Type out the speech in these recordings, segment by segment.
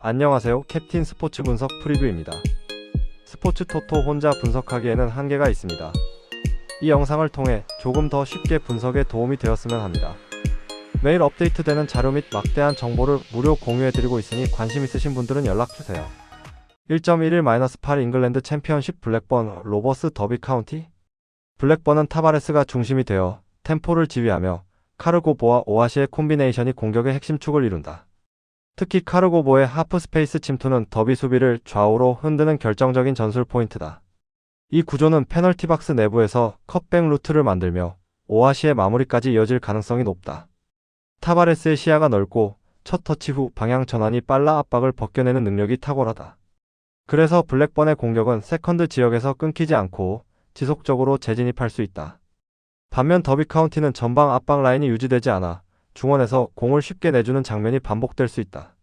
안녕하세요. 캡틴 스포츠 분석 프리뷰입니다. 스포츠 토토 혼자 분석하기에는 한계가 있습니다. 이 영상을 통해 조금 더 쉽게 분석에 도움이 되었으면 합니다. 매일 업데이트되는 자료 및 막대한 정보를 무료 공유해드리고 있으니 관심 있으신 분들은 연락주세요. 1.11-8 잉글랜드 챔피언십 블랙번 로버스 더비 카운티. 블랙번은 타바레스가 중심이 되어 템포를 지휘하며 카르고보와 오아시의 콤비네이션이 공격의 핵심 축을 이룬다. 특히 카르고보의 하프 스페이스 침투는 더비 수비를 좌우로 흔드는 결정적인 전술 포인트다. 이 구조는 페널티 박스 내부에서 컷백 루트를 만들며 오아시의 마무리까지 이어질 가능성이 높다. 타바레스의 시야가 넓고 첫 터치 후 방향 전환이 빨라 압박을 벗겨내는 능력이 탁월하다. 그래서 블랙번의 공격은 세컨드 지역에서 끊기지 않고 지속적으로 재진입할 수 있다. 반면 더비 카운티는 전방 압박 라인이 유지되지 않아 중원에서 공을 쉽게 내주는 장면이 반복될 수 있다.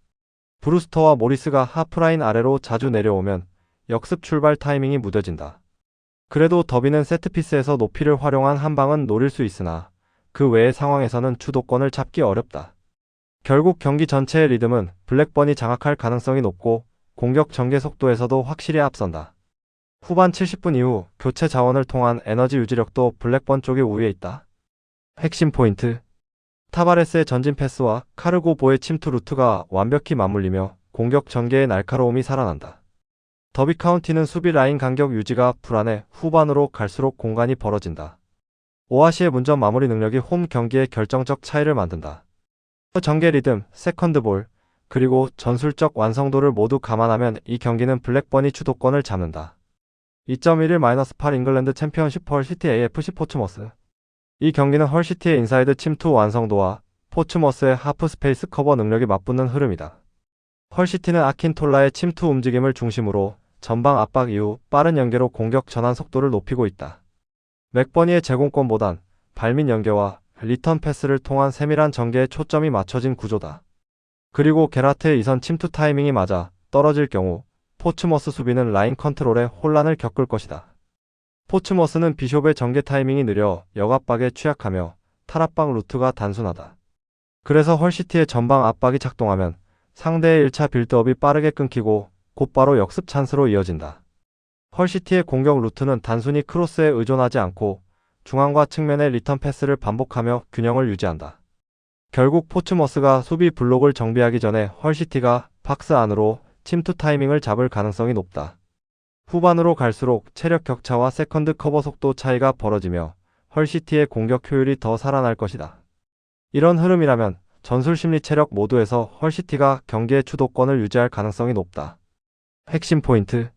브루스터와 모리스가 하프라인 아래로 자주 내려오면 역습 출발 타이밍이 무뎌진다. 그래도 더비는 세트피스에서 높이를 활용한 한 방은 노릴 수 있으나 그 외의 상황에서는 주도권을 잡기 어렵다. 결국 경기 전체의 리듬은 블랙번이 장악할 가능성이 높고 공격 전개 속도에서도 확실히 앞선다. 후반 70분 이후 교체 자원을 통한 에너지 유지력도 블랙번 쪽이 우위에 있다. 핵심 포인트. 타바레스의 전진 패스와 카르고보의 침투 루트가 완벽히 맞물리며 공격 전개의 날카로움이 살아난다. 더비 카운티는 수비 라인 간격 유지가 불안해 후반으로 갈수록 공간이 벌어진다. 오아시의 문전 마무리 능력이 홈 경기의 결정적 차이를 만든다. 전개 리듬, 세컨드 볼, 그리고 전술적 완성도를 모두 감안하면 이 경기는 블랙번이 주도권을 잡는다. 2.11-8 잉글랜드 챔피언십 헐시티 AFC 포츠머스. 이 경기는 헐시티의 인사이드 침투 완성도와 포츠머스의 하프 스페이스 커버 능력이 맞붙는 흐름이다. 헐시티는 아킨톨라의 침투 움직임을 중심으로 전방 압박 이후 빠른 연계로 공격 전환 속도를 높이고 있다. 맥버니의 제공권보단 발밑 연계와 리턴 패스를 통한 세밀한 전개에 초점이 맞춰진 구조다. 그리고 게라트의 이선 침투 타이밍이 맞아 떨어질 경우 포츠머스 수비는 라인 컨트롤에 혼란을 겪을 것이다. 포츠머스는 비숍의 전개 타이밍이 느려 역압박에 취약하며 탈압박 루트가 단순하다. 그래서 헐시티의 전방 압박이 작동하면 상대의 1차 빌드업이 빠르게 끊기고 곧바로 역습 찬스로 이어진다. 헐시티의 공격 루트는 단순히 크로스에 의존하지 않고 중앙과 측면의 리턴 패스를 반복하며 균형을 유지한다. 결국 포츠머스가 수비 블록을 정비하기 전에 헐시티가 박스 안으로 침투 타이밍을 잡을 가능성이 높다. 후반으로 갈수록 체력 격차와 세컨드 커버 속도 차이가 벌어지며 헐시티의 공격 효율이 더 살아날 것이다. 이런 흐름이라면 전술 심리 체력 모두에서 헐시티가 경기의 주도권을 유지할 가능성이 높다. 핵심 포인트.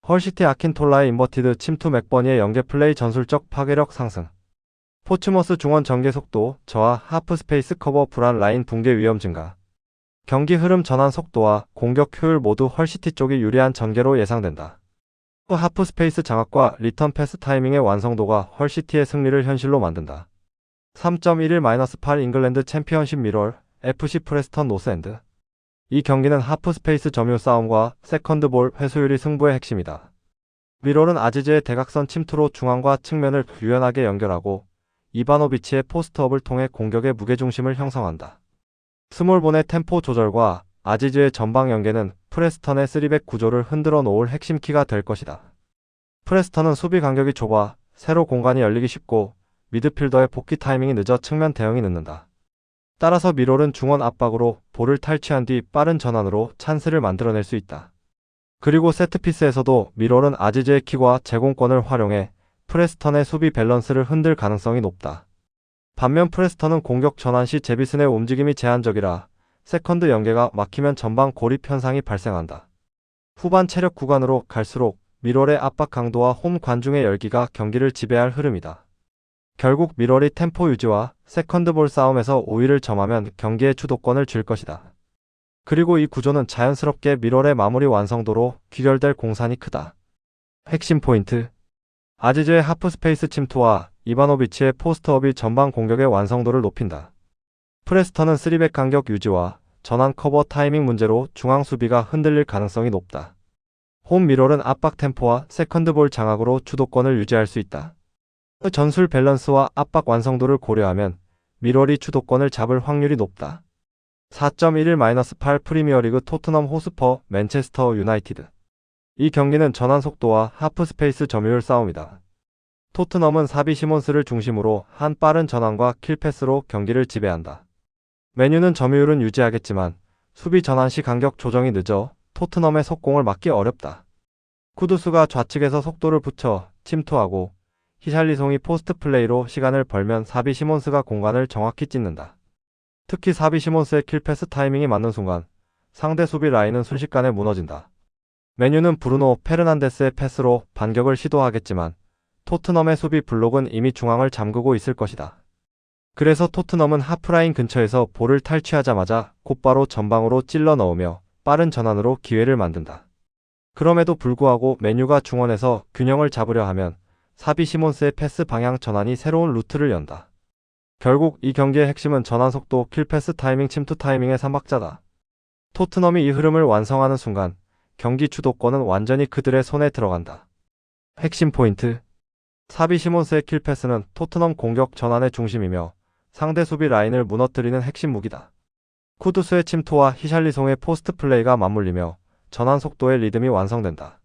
헐시티 아킨톨라의 인버티드 침투 맥버니의 연계 플레이 전술적 파괴력 상승. 포츠머스 중원 전개 속도 저하 하프 스페이스 커버 불안 라인 붕괴 위험 증가. 경기 흐름 전환 속도와 공격 효율 모두 헐시티 쪽이 유리한 전개로 예상된다. 하프 스페이스 장악과 리턴 패스 타이밍의 완성도가 헐시티의 승리를 현실로 만든다. 3.11-8 잉글랜드 챔피언십 미럴 FC 프레스턴 노스엔드. 이 경기는 하프 스페이스 점유 싸움과 세컨드 볼 회수율이 승부의 핵심이다. 미럴은 아지즈의 대각선 침투로 중앙과 측면을 유연하게 연결하고 이바노비치의 포스트업을 통해 공격의 무게중심을 형성한다. 스몰본의 템포 조절과 아지즈의 전방 연계는 프레스턴의 3백 구조를 흔들어 놓을 핵심 키가 될 것이다. 프레스턴은 수비 간격이 좁아 세로 공간이 열리기 쉽고 미드필더의 복귀 타이밍이 늦어 측면 대응이 늦는다. 따라서 미롤은 중원 압박으로 볼을 탈취한 뒤 빠른 전환으로 찬스를 만들어낼 수 있다. 그리고 세트피스에서도 미롤은 아지즈의 킥과 제공권을 활용해 프레스턴의 수비 밸런스를 흔들 가능성이 높다. 반면 프레스턴은 공격 전환 시 제비슨의 움직임이 제한적이라 세컨드 연계가 막히면 전방 고립 현상이 발생한다. 후반 체력 구간으로 갈수록 미럴의 압박 강도와 홈 관중의 열기가 경기를 지배할 흐름이다. 결국 미럴이 템포 유지와 세컨드 볼 싸움에서 우위를 점하면 경기의 주도권을 쥘 것이다. 그리고 이 구조는 자연스럽게 미럴의 마무리 완성도로 귀결될 공산이 크다. 핵심 포인트. 아지즈의 하프 스페이스 침투와 이바노비치의 포스트업이 전방 공격의 완성도를 높인다. 프레스턴은 3백 간격 유지와 전환 커버 타이밍 문제로 중앙 수비가 흔들릴 가능성이 높다. 홈 미럴은 압박 템포와 세컨드 볼 장악으로 주도권을 유지할 수 있다. 전술 밸런스와 압박 완성도를 고려하면 미럴이 주도권을 잡을 확률이 높다. 4.11-8 프리미어리그 토트넘 호스퍼 맨체스터 유나이티드. 이 경기는 전환 속도와 하프 스페이스 점유율 싸움이다. 토트넘은 사비 시몬스를 중심으로 한 빠른 전환과 킬패스로 경기를 지배한다. 맨유는 점유율은 유지하겠지만 수비 전환 시 간격 조정이 늦어 토트넘의 속공을 막기 어렵다. 쿠두스가 좌측에서 속도를 붙여 침투하고 히샬리송이 포스트 플레이로 시간을 벌면 사비 시몬스가 공간을 정확히 찢는다. 특히 사비 시몬스의 킬패스 타이밍이 맞는 순간 상대 수비 라인은 순식간에 무너진다. 맨유는 브루노 페르난데스의 패스로 반격을 시도하겠지만 토트넘의 수비 블록은 이미 중앙을 잠그고 있을 것이다. 그래서 토트넘은 하프라인 근처에서 볼을 탈취하자마자 곧바로 전방으로 찔러 넣으며 빠른 전환으로 기회를 만든다. 그럼에도 불구하고 맨유가 중원에서 균형을 잡으려 하면 사비 시몬스의 패스 방향 전환이 새로운 루트를 연다. 결국 이 경기의 핵심은 전환 속도, 킬패스 타이밍, 침투 타이밍의 3박자다. 토트넘이 이 흐름을 완성하는 순간 경기 주도권은 완전히 그들의 손에 들어간다. 핵심 포인트. 사비 시몬스의 킬패스는 토트넘 공격 전환의 중심이며 상대 수비 라인을 무너뜨리는 핵심 무기다. 쿠두스의 침투와 히샬리송의 포스트 플레이가 맞물리며 전환 속도의 리듬이 완성된다.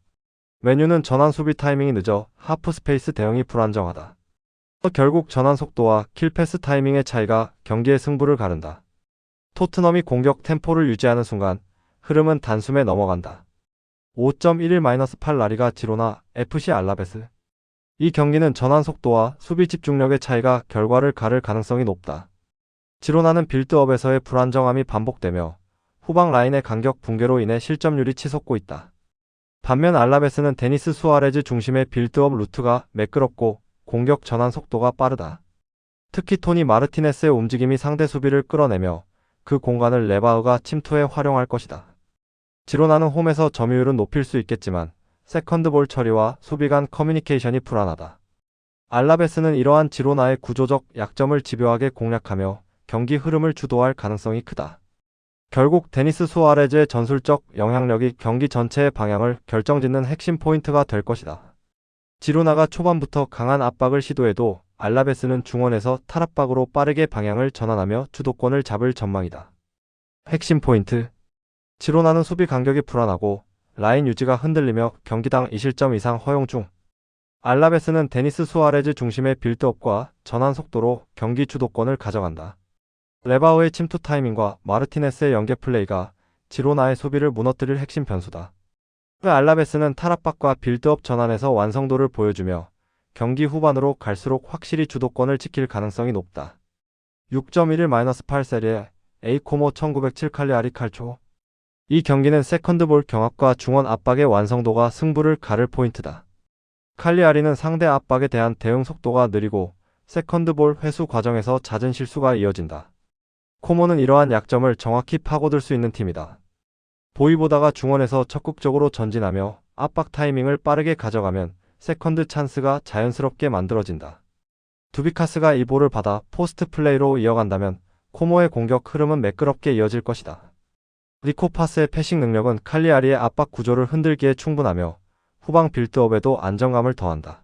맨유는 전환 수비 타이밍이 늦어 하프 스페이스 대응이 불안정하다. 결국 전환 속도와 킬패스 타이밍의 차이가 경기의 승부를 가른다. 토트넘이 공격 템포를 유지하는 순간 흐름은 단숨에 넘어간다. 5.11-8 라리가 지로나 FC 알라베스. 이 경기는 전환 속도와 수비 집중력의 차이가 결과를 가를 가능성이 높다. 지로나는 빌드업에서의 불안정함이 반복되며 후방 라인의 간격 붕괴로 인해 실점률이 치솟고 있다. 반면 알라베스는 데니스 수아레즈 중심의 빌드업 루트가 매끄럽고 공격 전환 속도가 빠르다. 특히 토니 마르티네스의 움직임이 상대 수비를 끌어내며 그 공간을 레바흐가 침투해 활용할 것이다. 지로나는 홈에서 점유율은 높일 수 있겠지만 세컨드볼 처리와 수비 간 커뮤니케이션이 불안하다. 알라베스는 이러한 지로나의 구조적 약점을 집요하게 공략하며 경기 흐름을 주도할 가능성이 크다. 결국 데니스 수아레즈의 전술적 영향력이 경기 전체의 방향을 결정짓는 핵심 포인트가 될 것이다. 지로나가 초반부터 강한 압박을 시도해도 알라베스는 중원에서 탈압박으로 빠르게 방향을 전환하며 주도권을 잡을 전망이다. 핵심 포인트. 지로나는 수비 간격이 불안하고 라인 유지가 흔들리며 경기당 2실점 이상 허용 중. 알라베스는 데니스 수아레즈 중심의 빌드업과 전환 속도로 경기 주도권을 가져간다. 레바흐의 침투 타이밍과 마르티네스의 연계 플레이가 지로나의 수비를 무너뜨릴 핵심 변수다. 알라베스는 탈압박과 빌드업 전환에서 완성도를 보여주며 경기 후반으로 갈수록 확실히 주도권을 지킬 가능성이 높다. 6.11-8 세리에 A 코모 1907 칼리아리 칼초. 이 경기는 세컨드볼 경합과 중원 압박의 완성도가 승부를 가를 포인트다. 칼리아리는 상대 압박에 대한 대응 속도가 느리고 세컨드볼 회수 과정에서 잦은 실수가 이어진다. 코모는 이러한 약점을 정확히 파고들 수 있는 팀이다. 보이보다가 중원에서 적극적으로 전진하며 압박 타이밍을 빠르게 가져가면 세컨드 찬스가 자연스럽게 만들어진다. 두비카스가 이 볼을 받아 포스트 플레이로 이어간다면 코모의 공격 흐름은 매끄럽게 이어질 것이다. 리코파스의 패싱 능력은 칼리아리의 압박 구조를 흔들기에 충분하며 후방 빌드업에도 안정감을 더한다.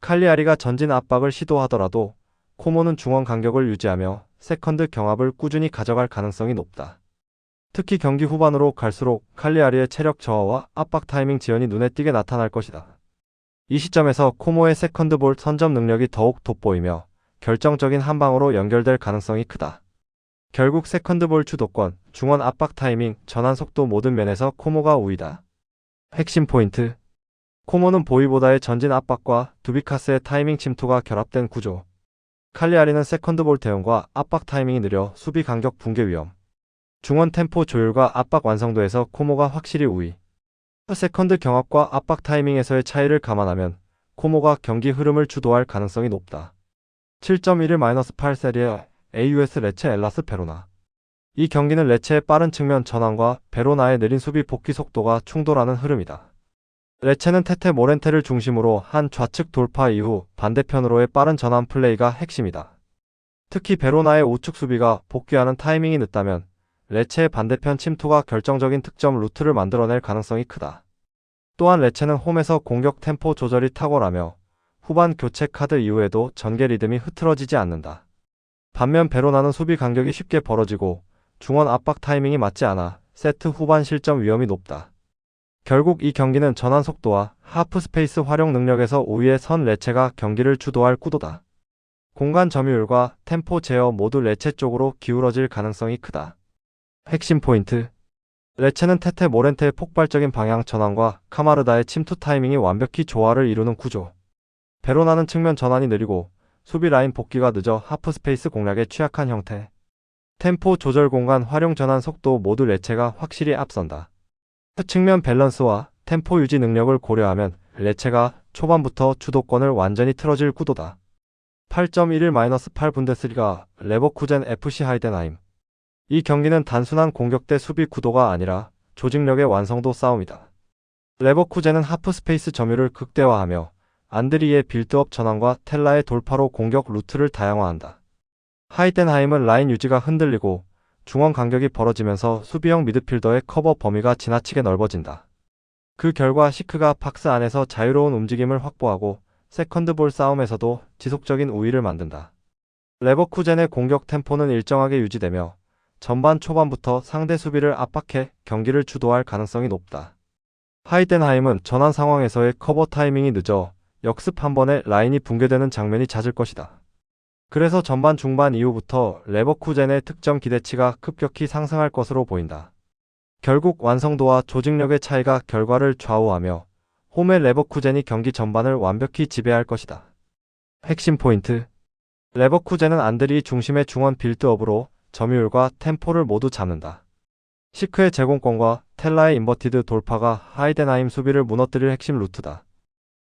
칼리아리가 전진 압박을 시도하더라도 코모는 중원 간격을 유지하며 세컨드 경합을 꾸준히 가져갈 가능성이 높다. 특히 경기 후반으로 갈수록 칼리아리의 체력 저하와 압박 타이밍 지연이 눈에 띄게 나타날 것이다. 이 시점에서 코모의 세컨드볼 선점 능력이 더욱 돋보이며 결정적인 한 방으로 연결될 가능성이 크다. 결국 세컨드볼 주도권, 중원 압박 타이밍, 전환 속도 모든 면에서 코모가 우위다. 핵심 포인트. 코모는 보이보다의 전진 압박과 두비카스의 타이밍 침투가 결합된 구조. 칼리아리는 세컨드볼 대응과 압박 타이밍이 느려 수비 간격 붕괴 위험. 중원 템포 조율과 압박 완성도에서 코모가 확실히 우위. 세컨드 경합과 압박 타이밍에서의 차이를 감안하면 코모가 경기 흐름을 주도할 가능성이 높다. 7.11-8 세리에 AUS 레체 엘라스 베로나. 이 경기는 레체의 빠른 측면 전환과 베로나의 느린 수비 복귀 속도가 충돌하는 흐름이다. 레체는 테테 모렌테를 중심으로 한 좌측 돌파 이후 반대편으로의 빠른 전환 플레이가 핵심이다. 특히 베로나의 우측 수비가 복귀하는 타이밍이 늦다면 레체의 반대편 침투가 결정적인 득점 루트를 만들어낼 가능성이 크다. 또한 레체는 홈에서 공격 템포 조절이 탁월하며 후반 교체 카드 이후에도 전개 리듬이 흐트러지지 않는다. 반면 베로나는 수비 간격이 쉽게 벌어지고 중원 압박 타이밍이 맞지 않아 세트 후반 실점 위험이 높다. 결국 이 경기는 전환 속도와 하프 스페이스 활용 능력에서 우위에 선 레체가 경기를 주도할 구도다. 공간 점유율과 템포 제어 모두 레체 쪽으로 기울어질 가능성이 크다. 핵심 포인트. 레체는 테테 모렌테의 폭발적인 방향 전환과 카마르다의 침투 타이밍이 완벽히 조화를 이루는 구조. 베로나는 측면 전환이 느리고 수비 라인 복귀가 늦어 하프 스페이스 공략에 취약한 형태. 템포 조절 공간 활용 전환 속도 모두 레체가 확실히 앞선다. 측면 밸런스와 템포 유지 능력을 고려하면 레체가 초반부터 주도권을 완전히 틀어질 구도다. 8.11-8 분데스리가 레버쿠젠 FC 하이덴하임. 이 경기는 단순한 공격 대 수비 구도가 아니라 조직력의 완성도 싸움이다. 레버쿠젠은 하프 스페이스 점유를 극대화하며 안드리의 빌드업 전환과 텔라의 돌파로 공격 루트를 다양화한다. 하이덴하임은 라인 유지가 흔들리고 중원 간격이 벌어지면서 수비형 미드필더의 커버 범위가 지나치게 넓어진다. 그 결과 시크가 박스 안에서 자유로운 움직임을 확보하고 세컨드볼 싸움에서도 지속적인 우위를 만든다. 레버쿠젠의 공격 템포는 일정하게 유지되며 전반 초반부터 상대 수비를 압박해 경기를 주도할 가능성이 높다. 하이덴하임은 전환 상황에서의 커버 타이밍이 늦어 역습 한 번에 라인이 붕괴되는 장면이 잦을 것이다. 그래서 전반 중반 이후부터 레버쿠젠의 득점 기대치가 급격히 상승할 것으로 보인다. 결국 완성도와 조직력의 차이가 결과를 좌우하며 홈의 레버쿠젠이 경기 전반을 완벽히 지배할 것이다. 핵심 포인트. 레버쿠젠은 안드리 중심의 중원 빌드업으로 점유율과 템포를 모두 잡는다. 시크의 제공권과 텔라의 인버티드 돌파가 하이덴하임 수비를 무너뜨릴 핵심 루트다.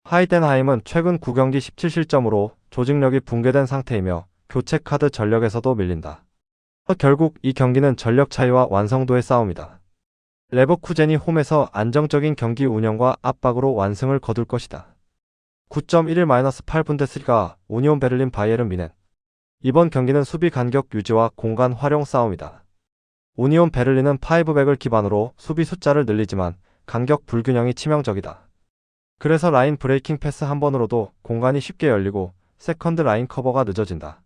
하이덴하임은 최근 9경기 17실점으로 조직력이 붕괴된 상태이며 교체 카드 전력에서도 밀린다. 결국 이 경기는 전력 차이와 완성도의 싸움이다. 레버쿠젠이 홈에서 안정적인 경기 운영과 압박으로 완승을 거둘 것이다. 9.11-8 분데스리가 우니온 베를린 바이에른 뮌헨. 이번 경기는 수비 간격 유지와 공간 활용 싸움이다. 우니온 베를린은 5백을 기반으로 수비 숫자를 늘리지만 간격 불균형이 치명적이다. 그래서 라인 브레이킹 패스 한 번으로도 공간이 쉽게 열리고 세컨드 라인 커버가 늦어진다.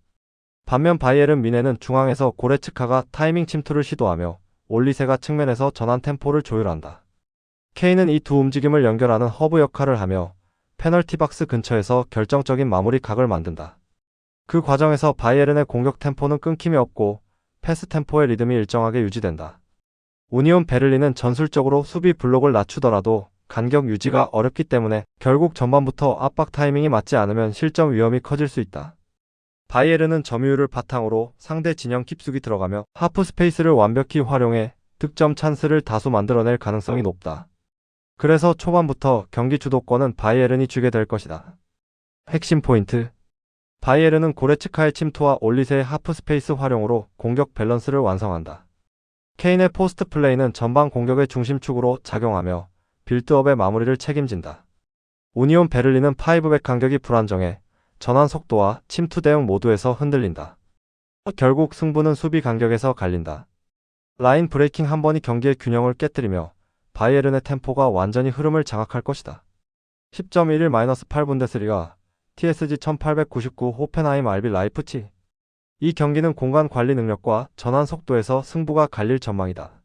반면 바이에른 뮌헨은 중앙에서 고레츠카가 타이밍 침투를 시도하며 올리세가 측면에서 전환 템포를 조율한다. 케인은 이 두 움직임을 연결하는 허브 역할을 하며 페널티 박스 근처에서 결정적인 마무리 각을 만든다. 그 과정에서 바이에른의 공격 템포는 끊김이 없고 패스 템포의 리듬이 일정하게 유지된다. 우니온 베를린은 전술적으로 수비 블록을 낮추더라도 간격 유지가 어렵기 때문에 결국 전반부터 압박 타이밍이 맞지 않으면 실점 위험이 커질 수 있다. 바이에른은 점유율을 바탕으로 상대 진영 깊숙이 들어가며 하프 스페이스를 완벽히 활용해 득점 찬스를 다수 만들어낼 가능성이 높다. 그래서 초반부터 경기 주도권은 바이에른이 주게 될 것이다. 핵심 포인트. 바이에른은 고레츠카의 침투와 올리세의 하프 스페이스 활용으로 공격 밸런스를 완성한다. 케인의 포스트 플레이는 전방 공격의 중심축으로 작용하며 빌드업의 마무리를 책임진다. 우니온 베를린은 5백 간격이 불안정해 전환 속도와 침투 대응 모두에서 흔들린다. 결국 승부는 수비 간격에서 갈린다. 라인 브레이킹 한 번이 경기의 균형을 깨뜨리며 바이에른의 템포가 완전히 흐름을 장악할 것이다. 10.11-8 분데스리가 TSG 1899 호펜하임 RB 라이프치. 이 경기는 공간 관리 능력과 전환 속도에서 승부가 갈릴 전망이다.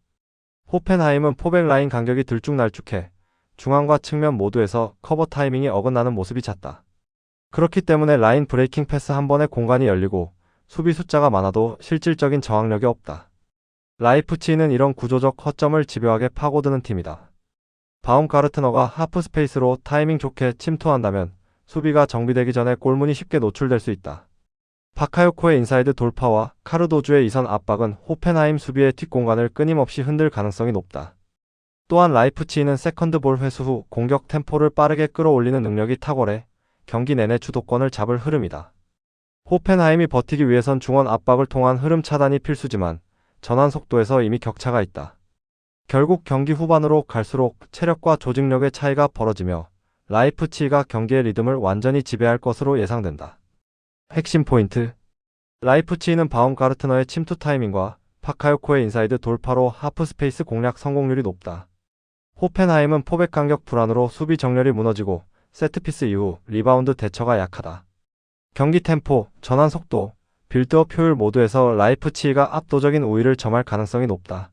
호펜하임은 포백 라인 간격이 들쭉날쭉해 중앙과 측면 모두에서 커버 타이밍이 어긋나는 모습이 잦다. 그렇기 때문에 라인 브레이킹 패스 한 번에 공간이 열리고 수비 숫자가 많아도 실질적인 저항력이 없다. 라이프치히는 이런 구조적 허점을 집요하게 파고드는 팀이다. 바움가르트너가 하프 스페이스로 타이밍 좋게 침투한다면 수비가 정비되기 전에 골문이 쉽게 노출될 수 있다. 바카요코의 인사이드 돌파와 카르도주의 이선 압박은 호펜하임 수비의 뒷공간을 끊임없이 흔들 가능성이 높다. 또한 라이프치히는 세컨드 볼 회수 후 공격 템포를 빠르게 끌어올리는 능력이 탁월해 경기 내내 주도권을 잡을 흐름이다. 호펜하임이 버티기 위해선 중원 압박을 통한 흐름 차단이 필수지만 전환 속도에서 이미 격차가 있다. 결국 경기 후반으로 갈수록 체력과 조직력의 차이가 벌어지며 라이프치히가 경기의 리듬을 완전히 지배할 것으로 예상된다. 핵심 포인트. 라이프치히는 바움가르트너의 침투 타이밍과 파카요코의 인사이드 돌파로 하프 스페이스 공략 성공률이 높다. 호펜하임은 포백 간격 불안으로 수비 정렬이 무너지고 세트피스 이후 리바운드 대처가 약하다. 경기 템포, 전환 속도, 빌드업 효율 모두에서 라이프치히가 압도적인 우위를 점할 가능성이 높다.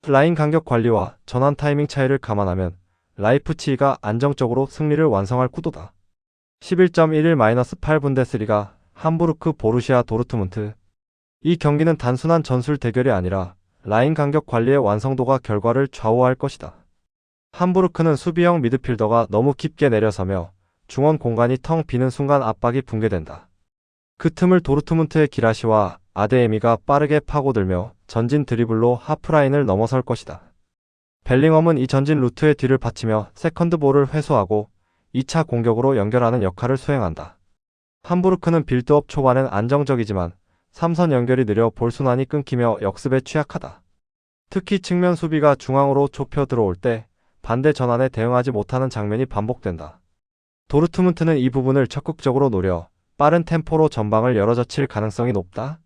라인 간격 관리와 전환 타이밍 차이를 감안하면 라이프치히가 안정적으로 승리를 완성할 구도다. 11.11-8 분데스리가 함부르크 보루시아 도르트문트. 이 경기는 단순한 전술 대결이 아니라 라인 간격 관리의 완성도가 결과를 좌우할 것이다. 함부르크는 수비형 미드필더가 너무 깊게 내려서며 중원 공간이 텅 비는 순간 압박이 붕괴된다. 그 틈을 도르트문트의 기라시와 아데에미가 빠르게 파고들며 전진 드리블로 하프라인을 넘어설 것이다. 벨링엄은 이 전진 루트의 뒤를 받치며 세컨드볼을 회수하고 2차 공격으로 연결하는 역할을 수행한다. 함부르크는 빌드업 초반엔 안정적이지만 3선 연결이 느려 볼 순환이 끊기며 역습에 취약하다. 특히 측면 수비가 중앙으로 좁혀 들어올 때 반대 전환에 대응하지 못하는 장면이 반복된다. 도르트문트는 이 부분을 적극적으로 노려 빠른 템포로 전방을 열어젖힐 가능성이 높다.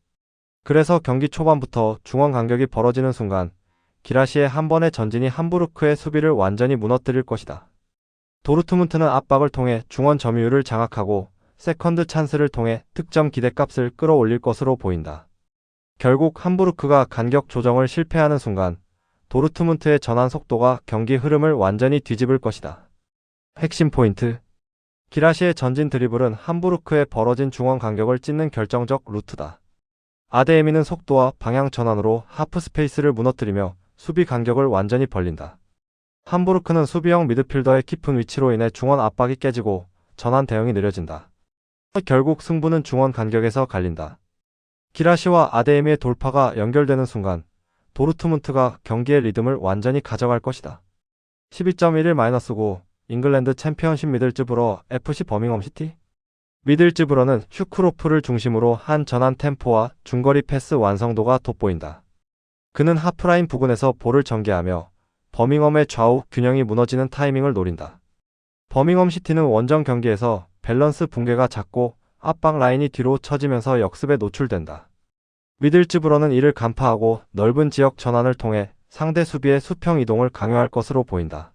그래서 경기 초반부터 중원 간격이 벌어지는 순간 기라시의 한 번의 전진이 함부르크의 수비를 완전히 무너뜨릴 것이다. 도르트문트는 압박을 통해 중원 점유율을 장악하고 세컨드 찬스를 통해 득점 기대값을 끌어올릴 것으로 보인다. 결국 함부르크가 간격 조정을 실패하는 순간 도르트문트의 전환 속도가 경기 흐름을 완전히 뒤집을 것이다. 핵심 포인트. 기라시의 전진 드리블은 함부르크의 벌어진 중원 간격을 찢는 결정적 루트다. 아데에미는 속도와 방향 전환으로 하프 스페이스를 무너뜨리며 수비 간격을 완전히 벌린다. 함부르크는 수비형 미드필더의 깊은 위치로 인해 중원 압박이 깨지고 전환 대응이 느려진다. 결국 승부는 중원 간격에서 갈린다. 기라시와 아데에미의 돌파가 연결되는 순간 도르트문트가 경기의 리듬을 완전히 가져갈 것이다. 12.11-9 잉글랜드 챔피언십 미들즈브러 FC 버밍엄 시티. 미들즈브러는 슈크로프를 중심으로 한 전환 템포와 중거리 패스 완성도가 돋보인다. 그는 하프라인 부근에서 볼을 전개하며 버밍엄의 좌우 균형이 무너지는 타이밍을 노린다. 버밍엄 시티는 원정 경기에서 밸런스 붕괴가 잦고 압박 라인이 뒤로 처지면서 역습에 노출된다. 미들즈브러는 이를 간파하고 넓은 지역 전환을 통해 상대 수비의 수평 이동을 강요할 것으로 보인다.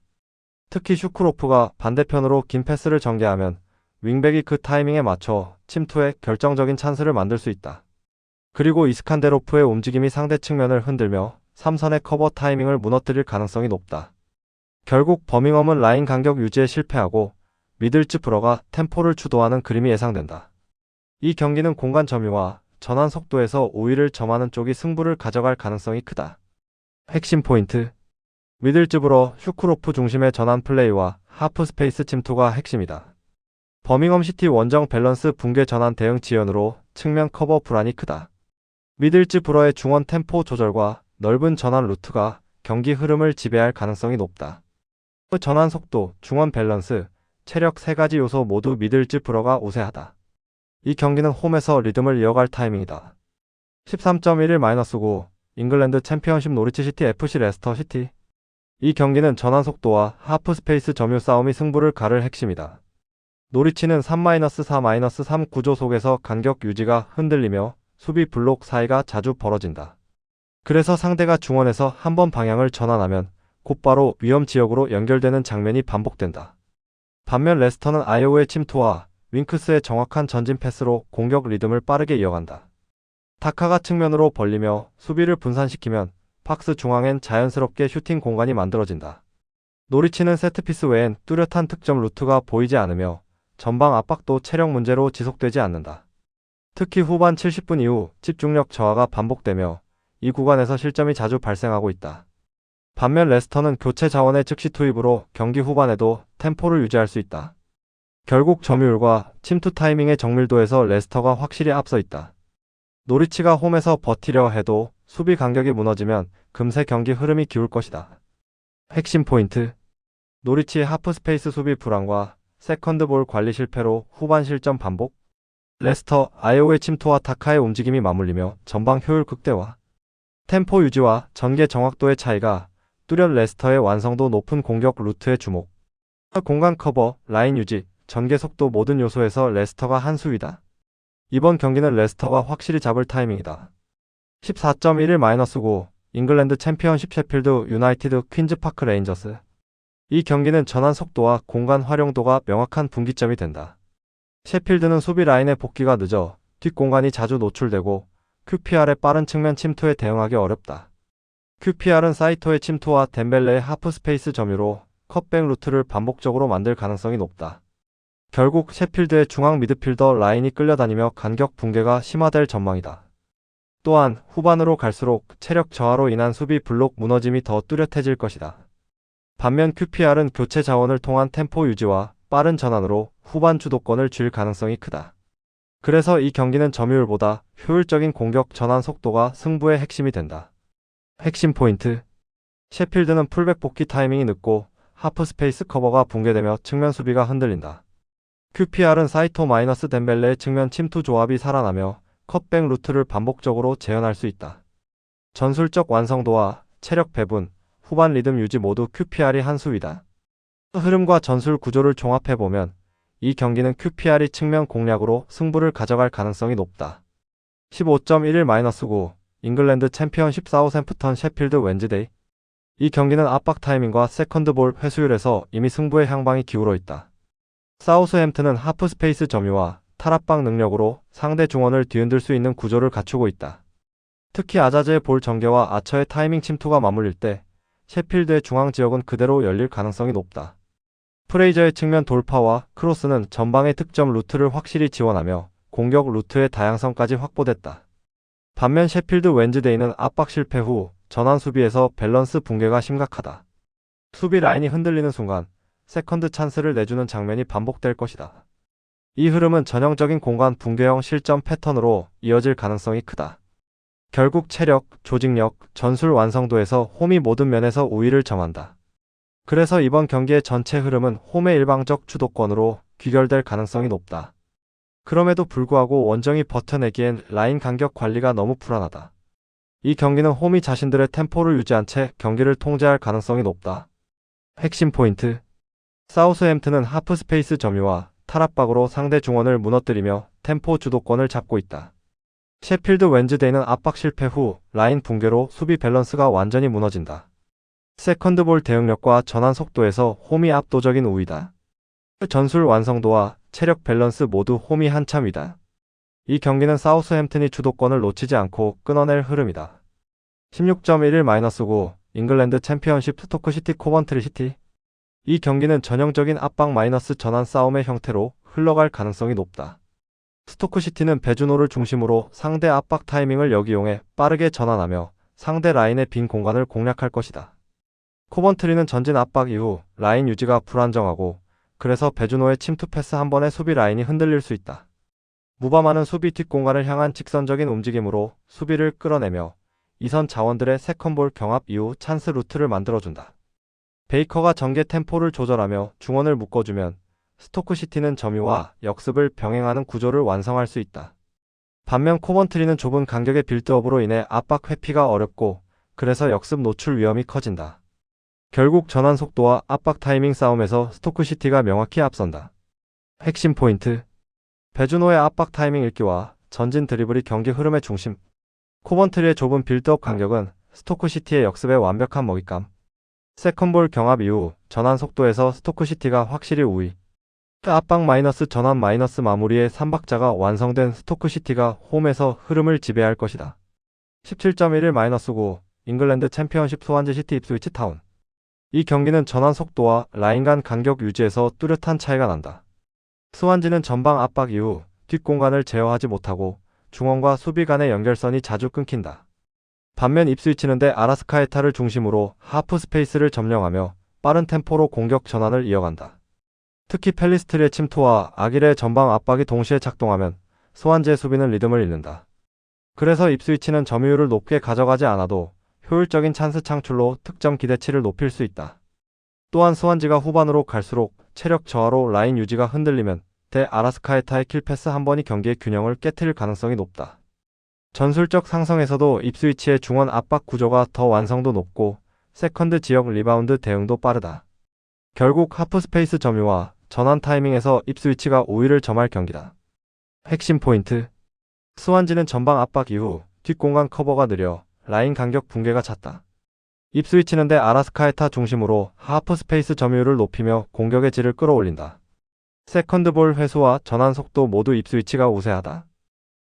특히 슈크로프가 반대편으로 긴 패스를 전개하면 윙백이 그 타이밍에 맞춰 침투해 결정적인 찬스를 만들 수 있다. 그리고 이스칸데로프의 움직임이 상대 측면을 흔들며 3선의 커버 타이밍을 무너뜨릴 가능성이 높다. 결국 버밍엄은 라인 간격 유지에 실패하고 미들즈브러가 템포를 주도하는 그림이 예상된다. 이 경기는 공간 점유와 전환 속도에서 우위를 점하는 쪽이 승부를 가져갈 가능성이 크다. 핵심 포인트. 미들즈브러 슈크로프 중심의 전환 플레이와 하프 스페이스 침투가 핵심이다. 버밍엄 시티 원정 밸런스 붕괴 전환 대응 지연으로 측면 커버 불안이 크다. 미들즈브러의 중원 템포 조절과 넓은 전환 루트가 경기 흐름을 지배할 가능성이 높다. 전환 속도, 중원 밸런스, 체력 세 가지 요소 모두 미들즈브러가 우세하다. 이 경기는 홈에서 리듬을 이어갈 타이밍이다. 13.11-9 잉글랜드 챔피언십 노리치 시티 FC 레스터 시티. 이 경기는 전환 속도와 하프 스페이스 점유 싸움이 승부를 가를 핵심이다. 노리치는 3-4-3 구조 속에서 간격 유지가 흔들리며 수비 블록 사이가 자주 벌어진다. 그래서 상대가 중원에서 한 번 방향을 전환하면 곧바로 위험 지역으로 연결되는 장면이 반복된다. 반면 레스터는 아이오의 침투와 윙크스의 정확한 전진 패스로 공격 리듬을 빠르게 이어간다. 다카가 측면으로 벌리며 수비를 분산시키면 박스 중앙엔 자연스럽게 슈팅 공간이 만들어진다. 노리치는 세트피스 외엔 뚜렷한 득점 루트가 보이지 않으며 전방 압박도 체력 문제로 지속되지 않는다. 특히 후반 70분 이후 집중력 저하가 반복되며 이 구간에서 실점이 자주 발생하고 있다. 반면 레스터는 교체 자원의 즉시 투입으로 경기 후반에도 템포를 유지할 수 있다. 결국 점유율과 침투 타이밍의 정밀도에서 레스터가 확실히 앞서 있다. 노리치가 홈에서 버티려 해도 수비 간격이 무너지면 금세 경기 흐름이 기울 것이다. 핵심 포인트. 노리치의 하프 스페이스 수비 불안과 세컨드볼 관리 실패로 후반 실점 반복. 레스터, 아이오의 침투와 다카의 움직임이 맞물리며 전방 효율 극대화. 템포 유지와 전개 정확도의 차이가 뚜렷 레스터의 완성도 높은 공격 루트에 주목. 공간 커버, 라인 유지, 전개 속도 모든 요소에서 레스터가 한 수위다. 이번 경기는 레스터가 확실히 잡을 타이밍이다. 14.11-9 잉글랜드 챔피언십 셰필드 유나이티드 퀸즈파크 레인저스. 이 경기는 전환 속도와 공간 활용도가 명확한 분기점이 된다. 셰필드는 수비 라인의 복귀가 늦어 뒷공간이 자주 노출되고 QPR의 빠른 측면 침투에 대응하기 어렵다. QPR은 사이토의 침투와 덴벨레의 하프스페이스 점유로 컷백 루트를 반복적으로 만들 가능성이 높다. 결국 셰필드의 중앙 미드필더 라인이 끌려다니며 간격 붕괴가 심화될 전망이다. 또한 후반으로 갈수록 체력 저하로 인한 수비 블록 무너짐이 더 뚜렷해질 것이다. 반면 QPR은 교체 자원을 통한 템포 유지와 빠른 전환으로 후반 주도권을 쥘 가능성이 크다. 그래서 이 경기는 점유율보다 효율적인 공격 전환 속도가 승부의 핵심이 된다. 핵심 포인트. 셰필드는 풀백 복귀 타이밍이 늦고 하프 스페이스 커버가 붕괴되며 측면 수비가 흔들린다. QPR은 사이토 마이너스 덴벨레의 측면 침투 조합이 살아나며 컷백 루트를 반복적으로 재현할 수 있다. 전술적 완성도와 체력 배분, 후반 리듬 유지 모두 QPR이 한 수위다. 흐름과 전술 구조를 종합해보면 이 경기는 QPR이 측면 공략으로 승부를 가져갈 가능성이 높다. 15.11-9 잉글랜드 챔피언십 사우샘프턴 셰필드 웬즈데이. 이 경기는 압박 타이밍과 세컨드볼 회수율에서 이미 승부의 향방이 기울어 있다. 사우스햄튼은 하프 스페이스 점유와 탈압박 능력으로 상대 중원을 뒤흔들 수 있는 구조를 갖추고 있다. 특히 아자즈의 볼 전개와 아처의 타이밍 침투가 맞물릴 때 셰필드의 중앙 지역은 그대로 열릴 가능성이 높다. 프레이저의 측면 돌파와 크로스는 전방의 득점 루트를 확실히 지원하며 공격 루트의 다양성까지 확보됐다. 반면 셰필드 웬즈데이는 압박 실패 후 전환 수비에서 밸런스 붕괴가 심각하다. 수비 라인이 흔들리는 순간 세컨드 찬스를 내주는 장면이 반복될 것이다. 이 흐름은 전형적인 공간 붕괴형 실점 패턴으로 이어질 가능성이 크다. 결국 체력, 조직력, 전술 완성도에서 홈이 모든 면에서 우위를 점한다. 그래서 이번 경기의 전체 흐름은 홈의 일방적 주도권으로 귀결될 가능성이 높다. 그럼에도 불구하고 원정이 버텨내기엔 라인 간격 관리가 너무 불안하다. 이 경기는 홈이 자신들의 템포를 유지한 채 경기를 통제할 가능성이 높다. 핵심 포인트. 사우스햄튼은 하프 스페이스 점유와 탈압박으로 상대 중원을 무너뜨리며 템포 주도권을 잡고 있다. 셰필드 웬즈데이는 압박 실패 후 라인 붕괴로 수비 밸런스가 완전히 무너진다. 세컨드볼 대응력과 전환 속도에서 홈이 압도적인 우위다. 전술 완성도와 체력 밸런스 모두 홈이 한참이다. 이 경기는 사우스햄튼이 주도권을 놓치지 않고 끊어낼 흐름이다. 16.11-9 잉글랜드 챔피언십 스토크시티 코번트리 시티. 이 경기는 전형적인 압박 마이너스 전환 싸움의 형태로 흘러갈 가능성이 높다. 스토크시티는 배준호를 중심으로 상대 압박 타이밍을 역이용해 빠르게 전환하며 상대 라인의 빈 공간을 공략할 것이다. 코번트리는 전진 압박 이후 라인 유지가 불안정하고 그래서 배준호의 침투 패스 한 번에 수비 라인이 흔들릴 수 있다. 무바마는 수비 뒷공간을 향한 직선적인 움직임으로 수비를 끌어내며 이선 자원들의 세컨볼 경합 이후 찬스 루트를 만들어준다. 베이커가 전개 템포를 조절하며 중원을 묶어주면 스토크시티는 점유와 역습을 병행하는 구조를 완성할 수 있다. 반면 코번트리는 좁은 간격의 빌드업으로 인해 압박 회피가 어렵고 그래서 역습 노출 위험이 커진다. 결국 전환 속도와 압박 타이밍 싸움에서 스토크시티가 명확히 앞선다. 핵심 포인트. 배준호의 압박 타이밍 읽기와 전진 드리블이 경기 흐름의 중심. 코번트리의 좁은 빌드업 간격은 스토크시티의 역습의 완벽한 먹잇감. 세컨볼 경합 이후 전환 속도에서 스토크시티가 확실히 우위. 압박 마이너스 전환 마이너스 마무리의 3박자가 완성된 스토크시티가 홈에서 흐름을 지배할 것이다. 17.11-9 잉글랜드 챔피언십 스완지 시티 입스위치 타운. 이 경기는 전환 속도와 라인 간 간격 유지에서 뚜렷한 차이가 난다. 스완지는 전방 압박 이후 뒷공간을 제어하지 못하고 중원과 수비 간의 연결선이 자주 끊긴다. 반면 입스위치는 대 아라스카에타를 중심으로 하프 스페이스를 점령하며 빠른 템포로 공격 전환을 이어간다. 특히 펠리스트리의 침투와 아길의 전방 압박이 동시에 작동하면 스완지의 수비는 리듬을 잃는다. 그래서 입스위치는 점유율을 높게 가져가지 않아도 효율적인 찬스 창출로 득점 기대치를 높일 수 있다. 또한 스완지가 후반으로 갈수록 체력 저하로 라인 유지가 흔들리면 대 아라스카에타의 킬패스 한 번이 경기의 균형을 깨트릴 가능성이 높다. 전술적 상성에서도 입스위치의 중원 압박 구조가 더 완성도 높고 세컨드 지역 리바운드 대응도 빠르다. 결국 하프 스페이스 점유와 전환 타이밍에서 입스위치가 우위를 점할 경기다. 핵심 포인트. 스완지는 전방 압박 이후 뒷공간 커버가 느려 라인 간격 붕괴가 잦다. 입스위치는 대 아라스카에타 중심으로 하프 스페이스 점유율을 높이며 공격의 질을 끌어올린다. 세컨드볼 회수와 전환 속도 모두 입스위치가 우세하다.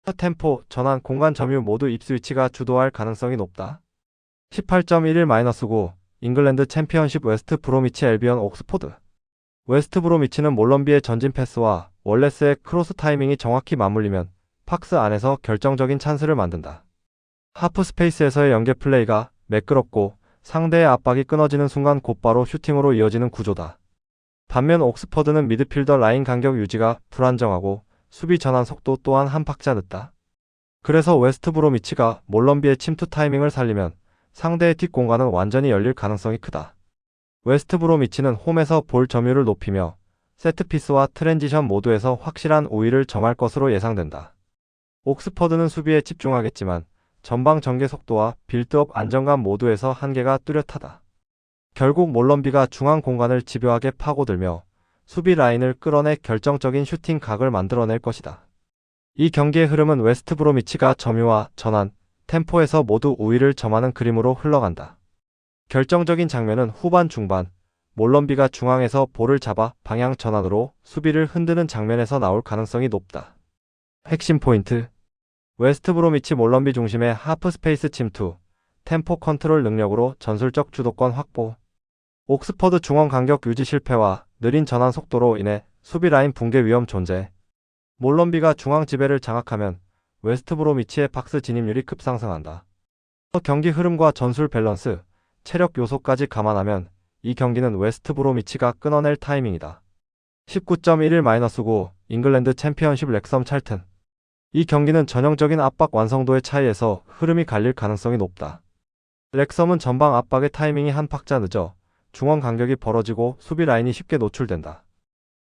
템포, 전환, 공간 점유 모두 입스위치가 주도할 가능성이 높다. 18.11-9 잉글랜드 챔피언십 웨스트 브로미치 엘비언 옥스포드. 웨스트 브로미치는 몰럼비의 전진 패스와 월레스의 크로스 타이밍이 정확히 맞물리면 박스 안에서 결정적인 찬스를 만든다. 하프 스페이스에서의 연계 플레이가 매끄럽고 상대의 압박이 끊어지는 순간 곧바로 슈팅으로 이어지는 구조다. 반면 옥스퍼드는 미드필더 라인 간격 유지가 불안정하고 수비 전환 속도 또한 한 박자 늦다. 그래서 웨스트 브로미치가 몰럼비의 침투 타이밍을 살리면 상대의 뒷공간은 완전히 열릴 가능성이 크다. 웨스트 브로미치는 홈에서 볼 점유율을 높이며 세트피스와 트랜지션 모두에서 확실한 우위를 점할 것으로 예상된다. 옥스퍼드는 수비에 집중하겠지만 전방 전개 속도와 빌드업 안정감 모두에서 한계가 뚜렷하다. 결국 몰럼비가 중앙 공간을 집요하게 파고들며 수비 라인을 끌어내 결정적인 슈팅 각을 만들어낼 것이다. 이 경기의 흐름은 웨스트 브로미치가 점유와 전환, 템포에서 모두 우위를 점하는 그림으로 흘러간다. 결정적인 장면은 후반 중반, 몰럼비가 중앙에서 볼을 잡아 방향 전환으로 수비를 흔드는 장면에서 나올 가능성이 높다. 핵심 포인트: 웨스트 브로미치 몰럼비 중심의 하프 스페이스 침투, 템포 컨트롤 능력으로 전술적 주도권 확보. 옥스퍼드 중원 간격 유지 실패와 느린 전환 속도로 인해 수비 라인 붕괴 위험 존재. 몰럼비가 중앙 지배를 장악하면 웨스트 브로미치의 박스 진입률이 급상승한다. 경기 흐름과 전술 밸런스, 체력 요소까지 감안하면 이 경기는 웨스트 브로미치가 끊어낼 타이밍이다. 19.11-9 잉글랜드 챔피언십 렉섬 찰튼. 이 경기는 전형적인 압박 완성도의 차이에서 흐름이 갈릴 가능성이 높다. 렉섬은 전방 압박의 타이밍이 한 박자 늦어 중원 간격이 벌어지고 수비 라인이 쉽게 노출된다.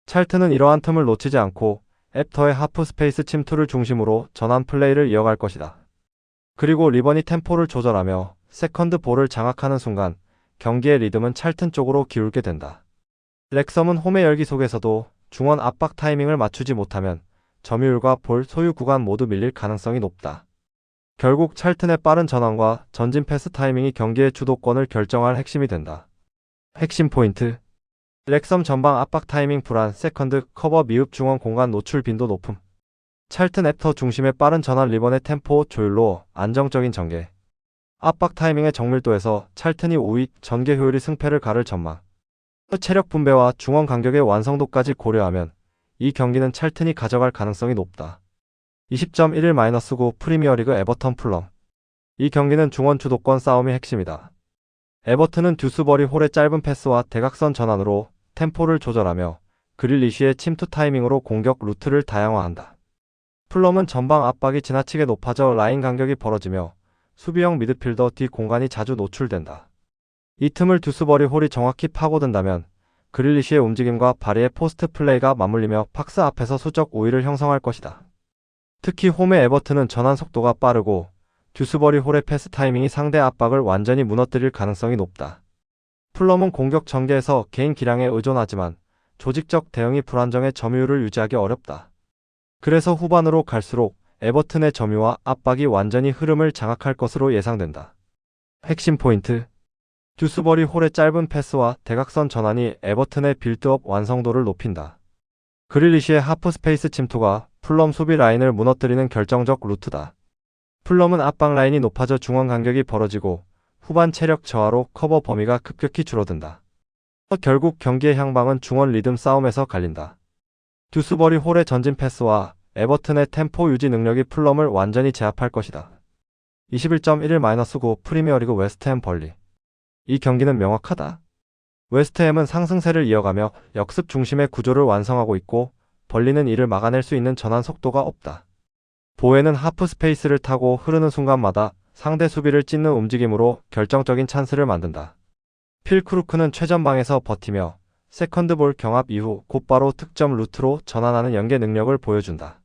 찰튼은 이러한 틈을 놓치지 않고 애프터의 하프 스페이스 침투를 중심으로 전환 플레이를 이어갈 것이다. 그리고 리번이 템포를 조절하며 세컨드 볼을 장악하는 순간 경기의 리듬은 찰튼 쪽으로 기울게 된다. 렉섬은 홈의 열기 속에서도 중원 압박 타이밍을 맞추지 못하면 점유율과 볼 소유 구간 모두 밀릴 가능성이 높다. 결국 찰튼의 빠른 전환과 전진 패스 타이밍이 경기의 주도권을 결정할 핵심이 된다. 핵심 포인트: 렉섬 전방 압박 타이밍 불안, 세컨드 커버 미흡, 중원 공간 노출 빈도 높음. 찰튼 애프터 중심의 빠른 전환, 리번의 템포 조율로 안정적인 전개. 압박 타이밍의 정밀도에서 찰튼이 우위, 전개 효율이 승패를 가를 전망. 체력 분배와 중원 간격의 완성도까지 고려하면 이 경기는 찰튼이 가져갈 가능성이 높다. 20.11-9 프리미어리그 에버턴 풀럼. 이 경기는 중원 주도권 싸움이 핵심이다. 에버튼은 듀스버리 홀의 짧은 패스와 대각선 전환으로 템포를 조절하며 그릴리쉬의 침투 타이밍으로 공격 루트를 다양화한다. 풀럼은 전방 압박이 지나치게 높아져 라인 간격이 벌어지며 수비형 미드필더 뒤 공간이 자주 노출된다. 이 틈을 듀스버리 홀이 정확히 파고든다면 그릴리쉬의 움직임과 바리의 포스트 플레이가 맞물리며 박스 앞에서 수적 우위를 형성할 것이다. 특히 홈의 에버튼은 전환 속도가 빠르고 듀스버리 홀의 패스 타이밍이 상대 압박을 완전히 무너뜨릴 가능성이 높다. 풀럼은 공격 전개에서 개인 기량에 의존하지만 조직적 대응이 불안정해 점유율을 유지하기 어렵다. 그래서 후반으로 갈수록 에버튼의 점유와 압박이 완전히 흐름을 장악할 것으로 예상된다. 핵심 포인트: 듀스버리 홀의 짧은 패스와 대각선 전환이 에버튼의 빌드업 완성도를 높인다. 그릴리쉬의 하프 스페이스 침투가 풀럼 수비 라인을 무너뜨리는 결정적 루트다. 풀럼은 압박 라인이 높아져 중원 간격이 벌어지고 후반 체력 저하로 커버 범위가 급격히 줄어든다. 결국 경기의 향방은 중원 리듬 싸움에서 갈린다. 듀스버리 홀의 전진 패스와 에버튼의 템포 유지 능력이 풀럼을 완전히 제압할 것이다. 21.11-9 프리미어리그 웨스트햄 벌리. 이 경기는 명확하다. 웨스트햄은 상승세를 이어가며 역습 중심의 구조를 완성하고 있고 벌리는 이를 막아낼 수 있는 전환 속도가 없다. 보에는 하프 스페이스를 타고 흐르는 순간마다 상대 수비를 찢는 움직임으로 결정적인 찬스를 만든다. 필 크루크는 최전방에서 버티며 세컨드볼 경합 이후 곧바로 득점 루트로 전환하는 연계 능력을 보여준다.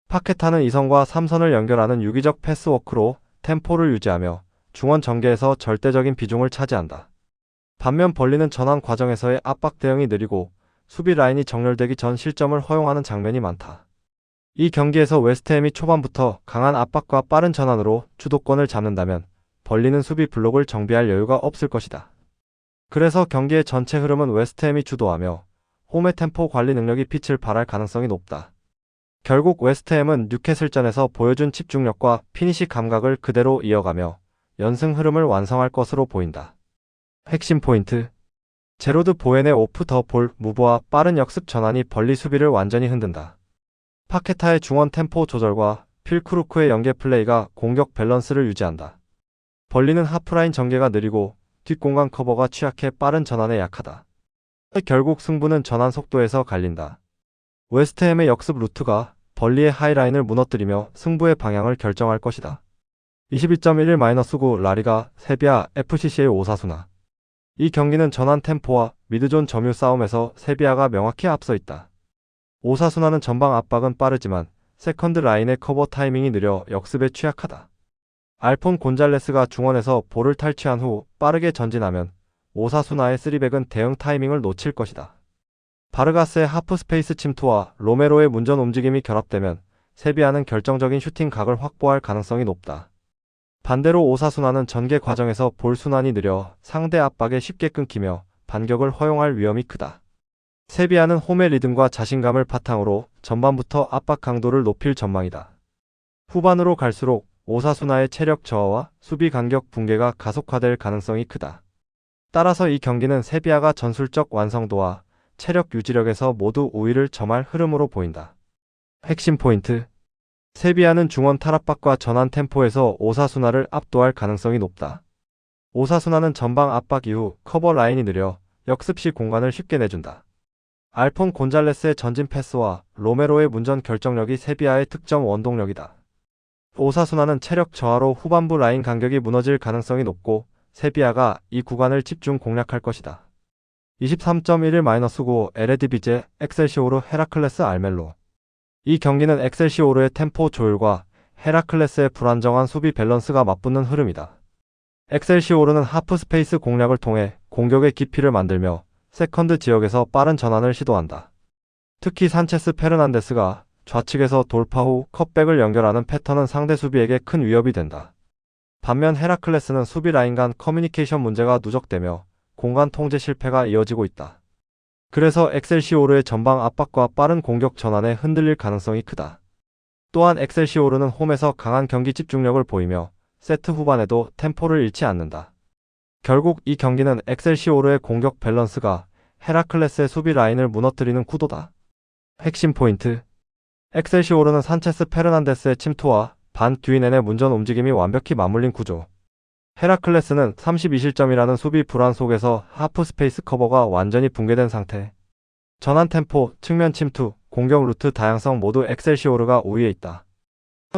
파케타는 2선과 3선을 연결하는 유기적 패스워크로 템포를 유지하며 중원 전개에서 절대적인 비중을 차지한다. 반면 벌리는 전환 과정에서의 압박 대응이 느리고 수비 라인이 정렬되기 전 실점을 허용하는 장면이 많다. 이 경기에서 웨스트햄이 초반부터 강한 압박과 빠른 전환으로 주도권을 잡는다면 벌리는 수비 블록을 정비할 여유가 없을 것이다. 그래서 경기의 전체 흐름은 웨스트햄이 주도하며 홈의 템포 관리 능력이 빛을 발할 가능성이 높다. 결국 웨스트햄은 뉴캐슬전에서 보여준 집중력과 피니시 감각을 그대로 이어가며 연승 흐름을 완성할 것으로 보인다. 핵심 포인트. 제로드 보엔의 오프 더 볼 무브와 빠른 역습 전환이 벌리 수비를 완전히 흔든다. 파케타의 중원 템포 조절과 필크루크의 연계 플레이가 공격 밸런스를 유지한다. 벌리는 하프라인 전개가 느리고 뒷공간 커버가 취약해 빠른 전환에 약하다. 결국 승부는 전환 속도에서 갈린다. 웨스트햄의 역습 루트가 벌리의 하이라인을 무너뜨리며 승부의 방향을 결정할 것이다. 22.11-9 라리가 세비야 FCC의 오사수나. 이 경기는 전환 템포와 미드존 점유 싸움에서 세비야가 명확히 앞서 있다. 오사수나는 전방 압박은 빠르지만 세컨드 라인의 커버 타이밍이 느려 역습에 취약하다. 알폰 곤잘레스가 중원에서 볼을 탈취한 후 빠르게 전진하면 오사수나의 3백은 대응 타이밍을 놓칠 것이다. 바르가스의 하프 스페이스 침투와 로메로의 문전 움직임이 결합되면 세비야는 결정적인 슈팅 각을 확보할 가능성이 높다. 반대로 오사수나는 전개 과정에서 볼 순환이 느려 상대 압박에 쉽게 끊기며 반격을 허용할 위험이 크다. 세비야는 홈의 리듬과 자신감을 바탕으로 전반부터 압박 강도를 높일 전망이다. 후반으로 갈수록 오사수나의 체력 저하와 수비 간격 붕괴가 가속화될 가능성이 크다. 따라서 이 경기는 세비야가 전술적 완성도와 체력 유지력에서 모두 우위를 점할 흐름으로 보인다. 핵심 포인트. 세비야는 중원 탈압박과 전환 템포에서 오사수나를 압도할 가능성이 높다. 오사수나는 전방 압박 이후 커버 라인이 느려 역습 시 공간을 쉽게 내준다. 알폰 곤잘레스의 전진 패스와 로메로의 문전 결정력이 세비야의 특정 원동력이다. 오사수나는 체력 저하로 후반부 라인 간격이 무너질 가능성이 높고 세비야가 이 구간을 집중 공략할 것이다. 23.11-9 에레디비제 엑셀시오르 헤라클레스 알멜로. 이 경기는 엑셀시오르의 템포 조율과 헤라클레스의 불안정한 수비 밸런스가 맞붙는 흐름이다. 엑셀시오르는 하프 스페이스 공략을 통해 공격의 깊이를 만들며 세컨드 지역에서 빠른 전환을 시도한다. 특히 산체스 페르난데스가 좌측에서 돌파 후 컷백을 연결하는 패턴은 상대 수비에게 큰 위협이 된다. 반면 헤라클레스는 수비 라인 간 커뮤니케이션 문제가 누적되며 공간 통제 실패가 이어지고 있다. 그래서 엑셀시오르의 전방 압박과 빠른 공격 전환에 흔들릴 가능성이 크다. 또한 엑셀시오르는 홈에서 강한 경기 집중력을 보이며 세트 후반에도 템포를 잃지 않는다. 결국 이 경기는 엑셀시오르의 공격 밸런스가 헤라클레스의 수비 라인을 무너뜨리는 구도다. 핵심 포인트. 엑셀시오르는 산체스 페르난데스의 침투와 반 듀이넨의 문전 움직임이 완벽히 맞물린 구조. 헤라클레스는 32실점이라는 수비 불안 속에서 하프 스페이스 커버가 완전히 붕괴된 상태. 전환 템포, 측면 침투, 공격 루트 다양성 모두 엑셀시오르가 우위에 있다.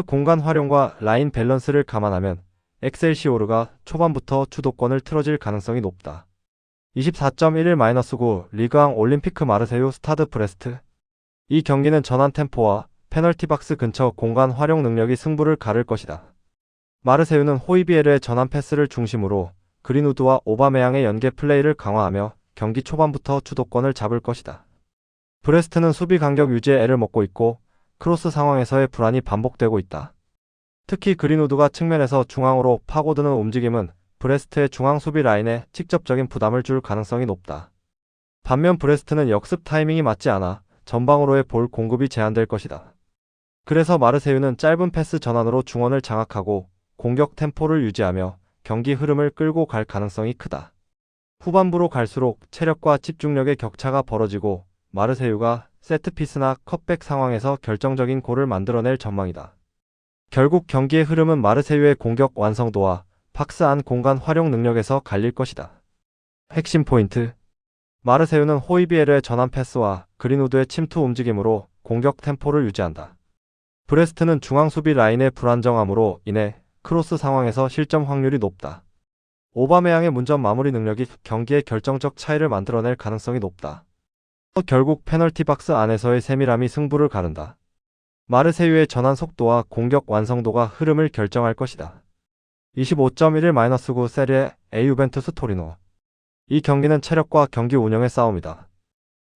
공간 활용과 라인 밸런스를 감안하면 엑셀시오르가 초반부터 주도권을 틀어질 가능성이 높다. 24.11-9 리그앙 올림피크 마르세유 스타드 브레스트. 이 경기는 전환 템포와 페널티 박스 근처 공간 활용 능력이 승부를 가를 것이다. 마르세유는 호이비에르의 전환 패스를 중심으로 그린우드와 오바메양의 연계 플레이를 강화하며 경기 초반부터 주도권을 잡을 것이다. 브레스트는 수비 간격 유지에 애를 먹고 있고 크로스 상황에서의 불안이 반복되고 있다. 특히 그린우드가 측면에서 중앙으로 파고드는 움직임은 브레스트의 중앙 수비 라인에 직접적인 부담을 줄 가능성이 높다. 반면 브레스트는 역습 타이밍이 맞지 않아 전방으로의 볼 공급이 제한될 것이다. 그래서 마르세유는 짧은 패스 전환으로 중원을 장악하고 공격 템포를 유지하며 경기 흐름을 끌고 갈 가능성이 크다. 후반부로 갈수록 체력과 집중력의 격차가 벌어지고 마르세유가 세트피스나 컷백 상황에서 결정적인 골을 만들어낼 전망이다. 결국 경기의 흐름은 마르세유의 공격 완성도와 박스 안 공간 활용 능력에서 갈릴 것이다. 핵심 포인트. 마르세유는 호이비에르의 전환 패스와 그린우드의 침투 움직임으로 공격 템포를 유지한다. 브레스트는 중앙 수비 라인의 불안정함으로 인해 크로스 상황에서 실점 확률이 높다. 오바메양의 문전 마무리 능력이 경기의 결정적 차이를 만들어낼 가능성이 높다. 결국 페널티 박스 안에서의 세밀함이 승부를 가른다. 마르세유의 전환 속도와 공격 완성도가 흐름을 결정할 것이다. 25.11-9 세리에 A 유벤투스 토리노. 이 경기는 체력과 경기 운영의 싸움이다.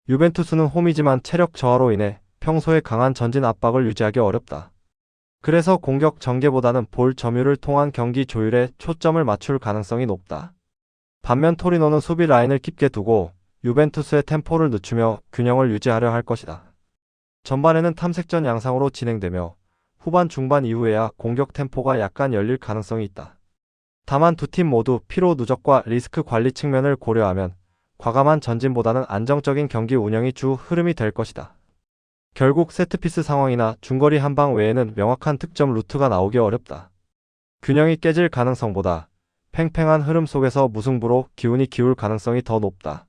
유벤투스는 홈이지만 체력 저하로 인해 평소에 강한 전진 압박을 유지하기 어렵다. 그래서 공격 전개보다는 볼 점유를 통한 경기 조율에 초점을 맞출 가능성이 높다. 반면 토리노는 수비 라인을 깊게 두고 유벤투스의 템포를 늦추며 균형을 유지하려 할 것이다. 전반에는 탐색전 양상으로 진행되며 후반 중반 이후에야 공격 템포가 약간 열릴 가능성이 있다. 다만 두 팀 모두 피로 누적과 리스크 관리 측면을 고려하면 과감한 전진보다는 안정적인 경기 운영이 주 흐름이 될 것이다. 결국 세트피스 상황이나 중거리 한방 외에는 명확한 득점 루트가 나오기 어렵다. 균형이 깨질 가능성보다 팽팽한 흐름 속에서 무승부로 기운이 기울 가능성이 더 높다.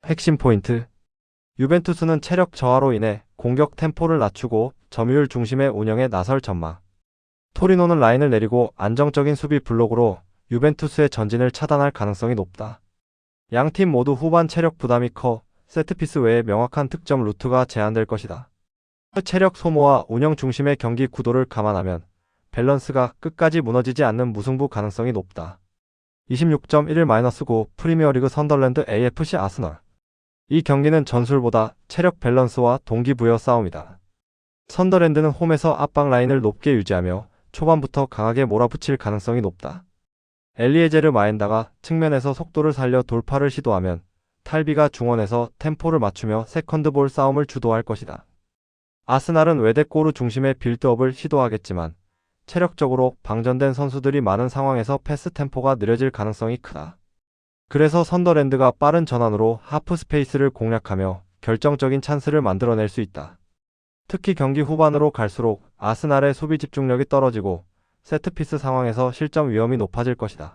핵심 포인트. 유벤투스는 체력 저하로 인해 공격 템포를 낮추고 점유율 중심의 운영에 나설 전망. 토리노는 라인을 내리고 안정적인 수비 블록으로 유벤투스의 전진을 차단할 가능성이 높다. 양팀 모두 후반 체력 부담이 커 세트피스 외에 명확한 득점 루트가 제한될 것이다. 체력 소모와 운영 중심의 경기 구도를 감안하면 밸런스가 끝까지 무너지지 않는 무승부 가능성이 높다. 26.11-9 프리미어리그 선덜랜드 AFC 아스널. 이 경기는 전술보다 체력 밸런스와 동기부여 싸움이다. 선더랜드는 홈에서 압박 라인을 높게 유지하며 초반부터 강하게 몰아붙일 가능성이 높다. 엘리에제르 마엔다가 측면에서 속도를 살려 돌파를 시도하면 탈비가 중원에서 템포를 맞추며 세컨드볼 싸움을 주도할 것이다. 아스날은 외대꼬르 중심의 빌드업을 시도하겠지만 체력적으로 방전된 선수들이 많은 상황에서 패스 템포가 느려질 가능성이 크다. 그래서 선더랜드가 빠른 전환으로 하프 스페이스를 공략하며 결정적인 찬스를 만들어낼 수 있다. 특히 경기 후반으로 갈수록 아스날의 수비 집중력이 떨어지고 세트피스 상황에서 실점 위험이 높아질 것이다.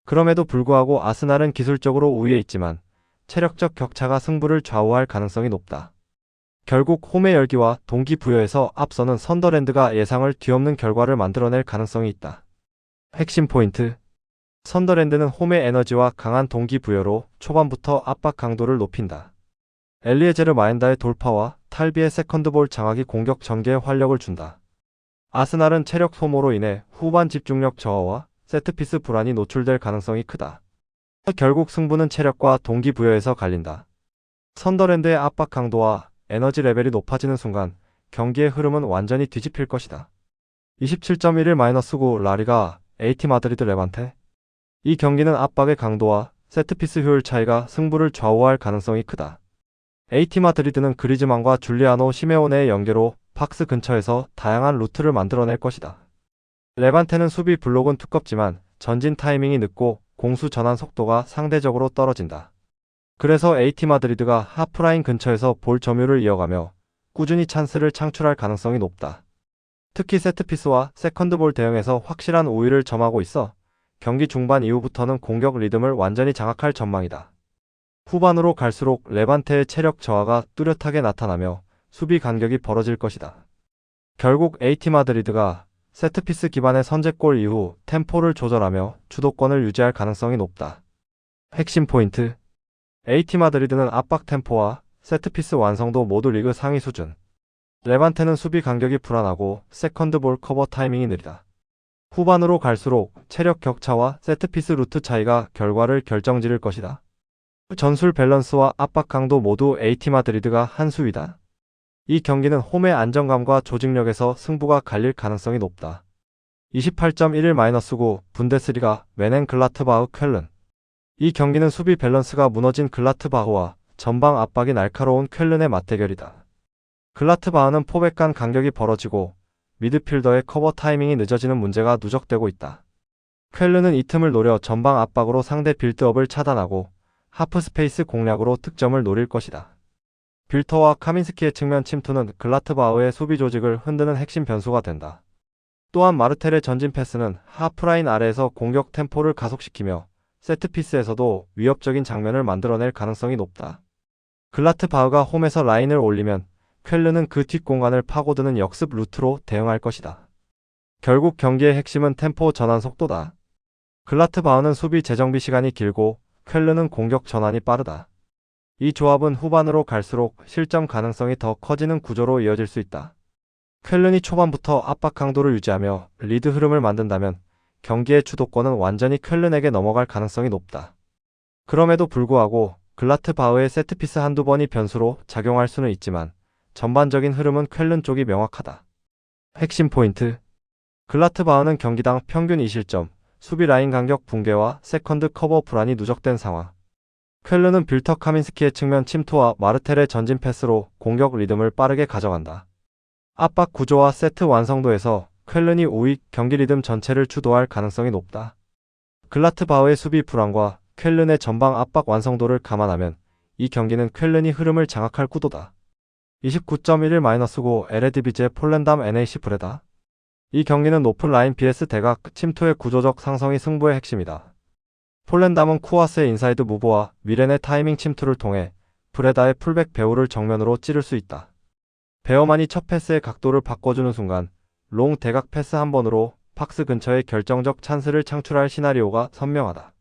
그럼에도 불구하고 아스날은 기술적으로 우위에 있지만 체력적 격차가 승부를 좌우할 가능성이 높다. 결국 홈의 열기와 동기부여에서 앞서는 선더랜드가 예상을 뒤엎는 결과를 만들어낼 가능성이 있다. 핵심 포인트. 선더랜드는 홈의 에너지와 강한 동기부여로 초반부터 압박 강도를 높인다. 엘리에제르 마엔다의 돌파와 탈비의 세컨드볼 장악이 공격 전개에 활력을 준다. 아스날은 체력 소모로 인해 후반 집중력 저하와 세트피스 불안이 노출될 가능성이 크다. 결국 승부는 체력과 동기부여에서 갈린다. 선더랜드의 압박 강도와 에너지 레벨이 높아지는 순간 경기의 흐름은 완전히 뒤집힐 것이다. 27.11-9 라리가 AT 마드리드 레반테. 이 경기는 압박의 강도와 세트피스 효율 차이가 승부를 좌우할 가능성이 크다. AT 마드리드는 그리즈만과 줄리아노 시메오네의 연계로 박스 근처에서 다양한 루트를 만들어낼 것이다. 레반테는 수비 블록은 두껍지만 전진 타이밍이 늦고 공수 전환 속도가 상대적으로 떨어진다. 그래서 AT 마드리드가 하프라인 근처에서 볼 점유를 이어가며 꾸준히 찬스를 창출할 가능성이 높다. 특히 세트피스와 세컨드볼 대응에서 확실한 우위를 점하고 있어 경기 중반 이후부터는 공격 리듬을 완전히 장악할 전망이다. 후반으로 갈수록 레반테의 체력 저하가 뚜렷하게 나타나며 수비 간격이 벌어질 것이다. 결국 AT 마드리드가 세트피스 기반의 선제골 이후 템포를 조절하며 주도권을 유지할 가능성이 높다. 핵심 포인트. AT 마드리드는 압박 템포와 세트피스 완성도 모두 리그 상위 수준. 레반테는 수비 간격이 불안하고 세컨드볼 커버 타이밍이 느리다. 후반으로 갈수록 체력 격차와 세트피스 루트 차이가 결과를 결정지을 것이다. 전술 밸런스와 압박 강도 모두 AT 마드리드가 한 수위다. 이 경기는 홈의 안정감과 조직력에서 승부가 갈릴 가능성이 높다. 28.11-9 분데스리가 메넨글라트바흐 쾰른. 이 경기는 수비 밸런스가 무너진 글라트바흐와 전방 압박이 날카로운 쾰른의 맞대결이다. 글라트바흐는 포백 간 간격이 벌어지고 미드필더의 커버 타이밍이 늦어지는 문제가 누적되고 있다. 쾰른은 이 틈을 노려 전방 압박으로 상대 빌드업을 차단하고 하프 스페이스 공략으로 득점을 노릴 것이다. 빌터와 카민스키의 측면 침투는 글라트바흐의 수비 조직을 흔드는 핵심 변수가 된다. 또한 마르텔의 전진 패스는 하프라인 아래에서 공격 템포를 가속시키며 세트피스에서도 위협적인 장면을 만들어낼 가능성이 높다. 글라트바흐가 홈에서 라인을 올리면 쾰른은 그 뒷공간을 파고드는 역습 루트로 대응할 것이다. 결국 경기의 핵심은 템포 전환 속도다. 글라트바흐는 수비 재정비 시간이 길고 쾰른은 공격 전환이 빠르다. 이 조합은 후반으로 갈수록 실점 가능성이 더 커지는 구조로 이어질 수 있다. 쾰른이 초반부터 압박 강도를 유지하며 리드 흐름을 만든다면 경기의 주도권은 완전히 쾰른에게 넘어갈 가능성이 높다. 그럼에도 불구하고 글라트바흐의 세트피스 한두 번이 변수로 작용할 수는 있지만 전반적인 흐름은 쾰른 쪽이 명확하다. 핵심 포인트. 글라트바흐는 경기당 평균 2실점, 수비 라인 간격 붕괴와 세컨드 커버 불안이 누적된 상황. 쾰르는 빌터 카민스키의 측면 침투와 마르텔의 전진 패스로 공격 리듬을 빠르게 가져간다. 압박 구조와 세트 완성도에서 쾰른이 우위 경기 리듬 전체를 주도할 가능성이 높다. 글라트바흐의 수비 불안과 쾰른의 전방 압박 완성도를 감안하면 이 경기는 쾰른이 흐름을 장악할 구도다. 29.11-9 에레디비제 폴렌담 NAC 브레다. 이 경기는 높은 라인 BS 대각 침투의 구조적 상성이 승부의 핵심이다. 폴렌담은 쿠아스의 인사이드 무브와 미렌의 타이밍 침투를 통해 브레다의 풀백 배우를 정면으로 찌를 수 있다. 베어만이 첫 패스의 각도를 바꿔주는 순간 롱 대각 패스 한 번으로 박스 근처에 결정적 찬스를 창출할 시나리오가 선명하다.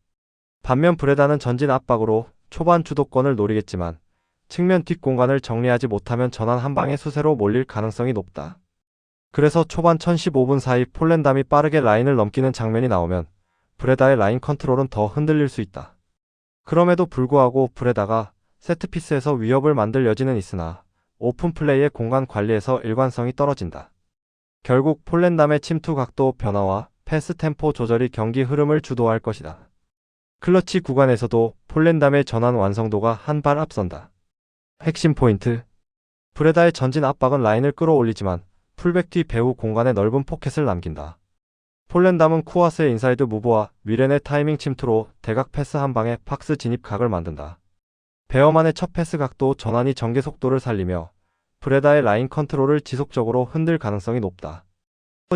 반면 브레다는 전진 압박으로 초반 주도권을 노리겠지만 측면 뒷공간을 정리하지 못하면 전환 한 방의 수세로 몰릴 가능성이 높다. 그래서 초반 1015분 사이 폴렌담이 빠르게 라인을 넘기는 장면이 나오면 브레다의 라인 컨트롤은 더 흔들릴 수 있다. 그럼에도 불구하고 브레다가 세트피스에서 위협을 만들 여지는 있으나 오픈 플레이의 공간 관리에서 일관성이 떨어진다. 결국 폴렌담의 침투 각도 변화와 패스 템포 조절이 경기 흐름을 주도할 것이다. 클러치 구간에서도 폴렌담의 전환 완성도가 한 발 앞선다. 핵심 포인트. 브레다의 전진 압박은 라인을 끌어올리지만 풀백 뒤 배후 공간에 넓은 포켓을 남긴다. 폴렌담은 쿠아스의 인사이드 무브와 미렌의 타이밍 침투로 대각 패스 한 방에 박스 진입 각을 만든다. 베어만의 첫 패스 각도 전환이 전개 속도를 살리며 브레다의 라인 컨트롤을 지속적으로 흔들 가능성이 높다.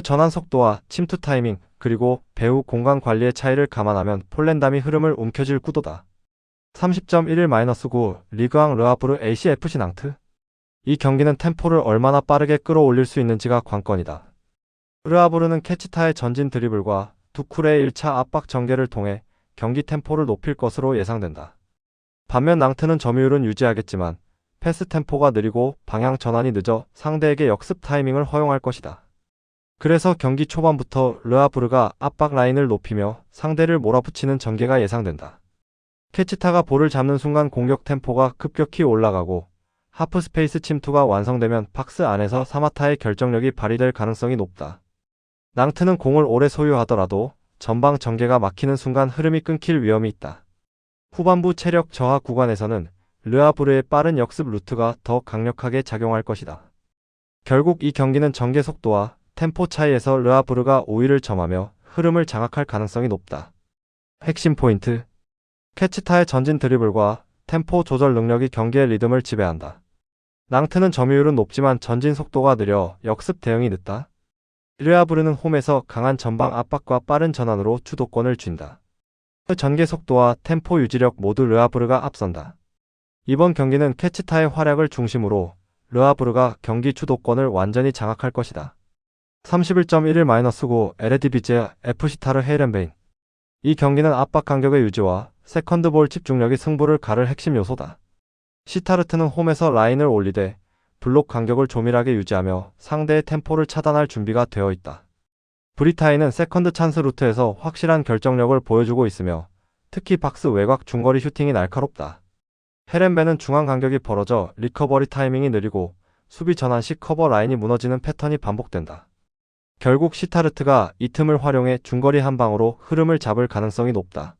전환 속도와 침투 타이밍 그리고 배후 공간 관리의 차이를 감안하면 폴렌담이 흐름을 움켜쥘 구도다. 30.11-9 리그앙 르하브르 ACFC 낭트. 이 경기는 템포를 얼마나 빠르게 끌어올릴 수 있는지가 관건이다. 르하브르는 캐치타의 전진 드리블과 두쿠레의 1차 압박 전개를 통해 경기 템포를 높일 것으로 예상된다. 반면 낭트는 점유율은 유지하겠지만 패스 템포가 느리고 방향 전환이 늦어 상대에게 역습 타이밍을 허용할 것이다. 그래서 경기 초반부터 르하브르가 압박 라인을 높이며 상대를 몰아붙이는 전개가 예상된다. 캐치타가 볼을 잡는 순간 공격 템포가 급격히 올라가고 하프 스페이스 침투가 완성되면 박스 안에서 사마타의 결정력이 발휘될 가능성이 높다. 낭트는 공을 오래 소유하더라도 전방 전개가 막히는 순간 흐름이 끊길 위험이 있다. 후반부 체력 저하 구간에서는 르하브르의 빠른 역습 루트가 더 강력하게 작용할 것이다. 결국 이 경기는 전개 속도와 템포 차이에서 르하브르가 우위를 점하며 흐름을 장악할 가능성이 높다. 핵심 포인트. 캐치타의 전진 드리블과 템포 조절 능력이 경기의 리듬을 지배한다. 낭트는 점유율은 높지만 전진 속도가 느려 역습 대응이 늦다. 르하브르는 홈에서 강한 전방 압박과 빠른 전환으로 주도권을 쥔다. 전개 속도와 템포 유지력 모두 르하브르가 앞선다. 이번 경기는 캐치타의 활약을 중심으로 르하브르가 경기 주도권을 완전히 장악할 것이다. 31.11-9 에레디비제 FC 타르 헤이렌베인. 이 경기는 압박 간격의 유지와 세컨드볼 집중력이 승부를 가를 핵심 요소다. 시타르트는 홈에서 라인을 올리되 블록 간격을 조밀하게 유지하며 상대의 템포를 차단할 준비가 되어 있다. 브리타이는 세컨드 찬스 루트에서 확실한 결정력을 보여주고 있으며 특히 박스 외곽 중거리 슈팅이 날카롭다. 헤렌베는 중앙 간격이 벌어져 리커버리 타이밍이 느리고 수비 전환 시 커버 라인이 무너지는 패턴이 반복된다. 결국 시타르트가 이 틈을 활용해 중거리 한 방으로 흐름을 잡을 가능성이 높다.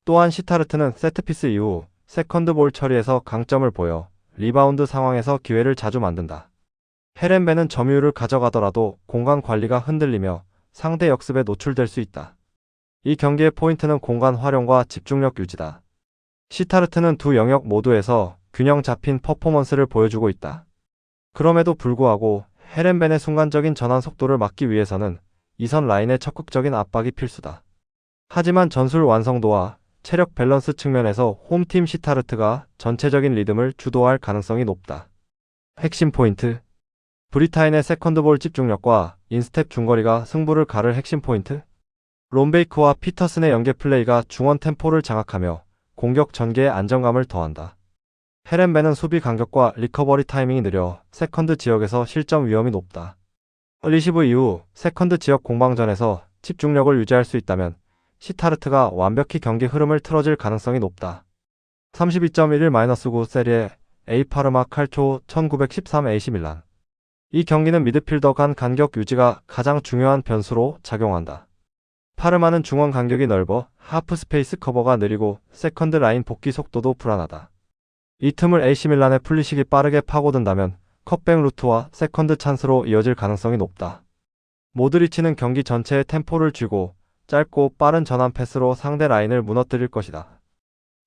또한 시타르트는 세트피스 이후 세컨드볼 처리에서 강점을 보여 리바운드 상황에서 기회를 자주 만든다. 헤렌베는 점유율을 가져가더라도 공간 관리가 흔들리며 상대 역습에 노출될 수 있다. 이 경기의 포인트는 공간 활용과 집중력 유지다. 시타르트는 두 영역 모두에서 균형 잡힌 퍼포먼스를 보여주고 있다. 그럼에도 불구하고 헤렌벤의 순간적인 전환 속도를 막기 위해서는 이선 라인의 적극적인 압박이 필수다. 하지만 전술 완성도와 체력 밸런스 측면에서 홈팀 시타르트가 전체적인 리듬을 주도할 가능성이 높다. 핵심 포인트. 브리타인의 세컨드볼 집중력과 인스텝 중거리가 승부를 가를 핵심 포인트. 롬베이크와 피터슨의 연계 플레이가 중원 템포를 장악하며 공격 전개에 안정감을 더한다. 헤렌벤은 수비 간격과 리커버리 타이밍이 느려 세컨드 지역에서 실점 위험이 높다. 리시브 이후 세컨드 지역 공방전에서 집중력을 유지할 수 있다면 시타르트가 완벽히 경기 흐름을 틀어질 가능성이 높다. 32.11-9 세리에 A 파르마 칼초 1913 AC 밀란. 이 경기는 미드필더 간 간격 유지가 가장 중요한 변수로 작용한다. 파르마는 중원 간격이 넓어 하프 스페이스 커버가 느리고 세컨드 라인 복귀 속도도 불안하다. 이 틈을 AC밀란의 풀리식이 빠르게 파고든다면 컷백 루트와 세컨드 찬스로 이어질 가능성이 높다. 모드리치는 경기 전체의 템포를 쥐고 짧고 빠른 전환 패스로 상대 라인을 무너뜨릴 것이다.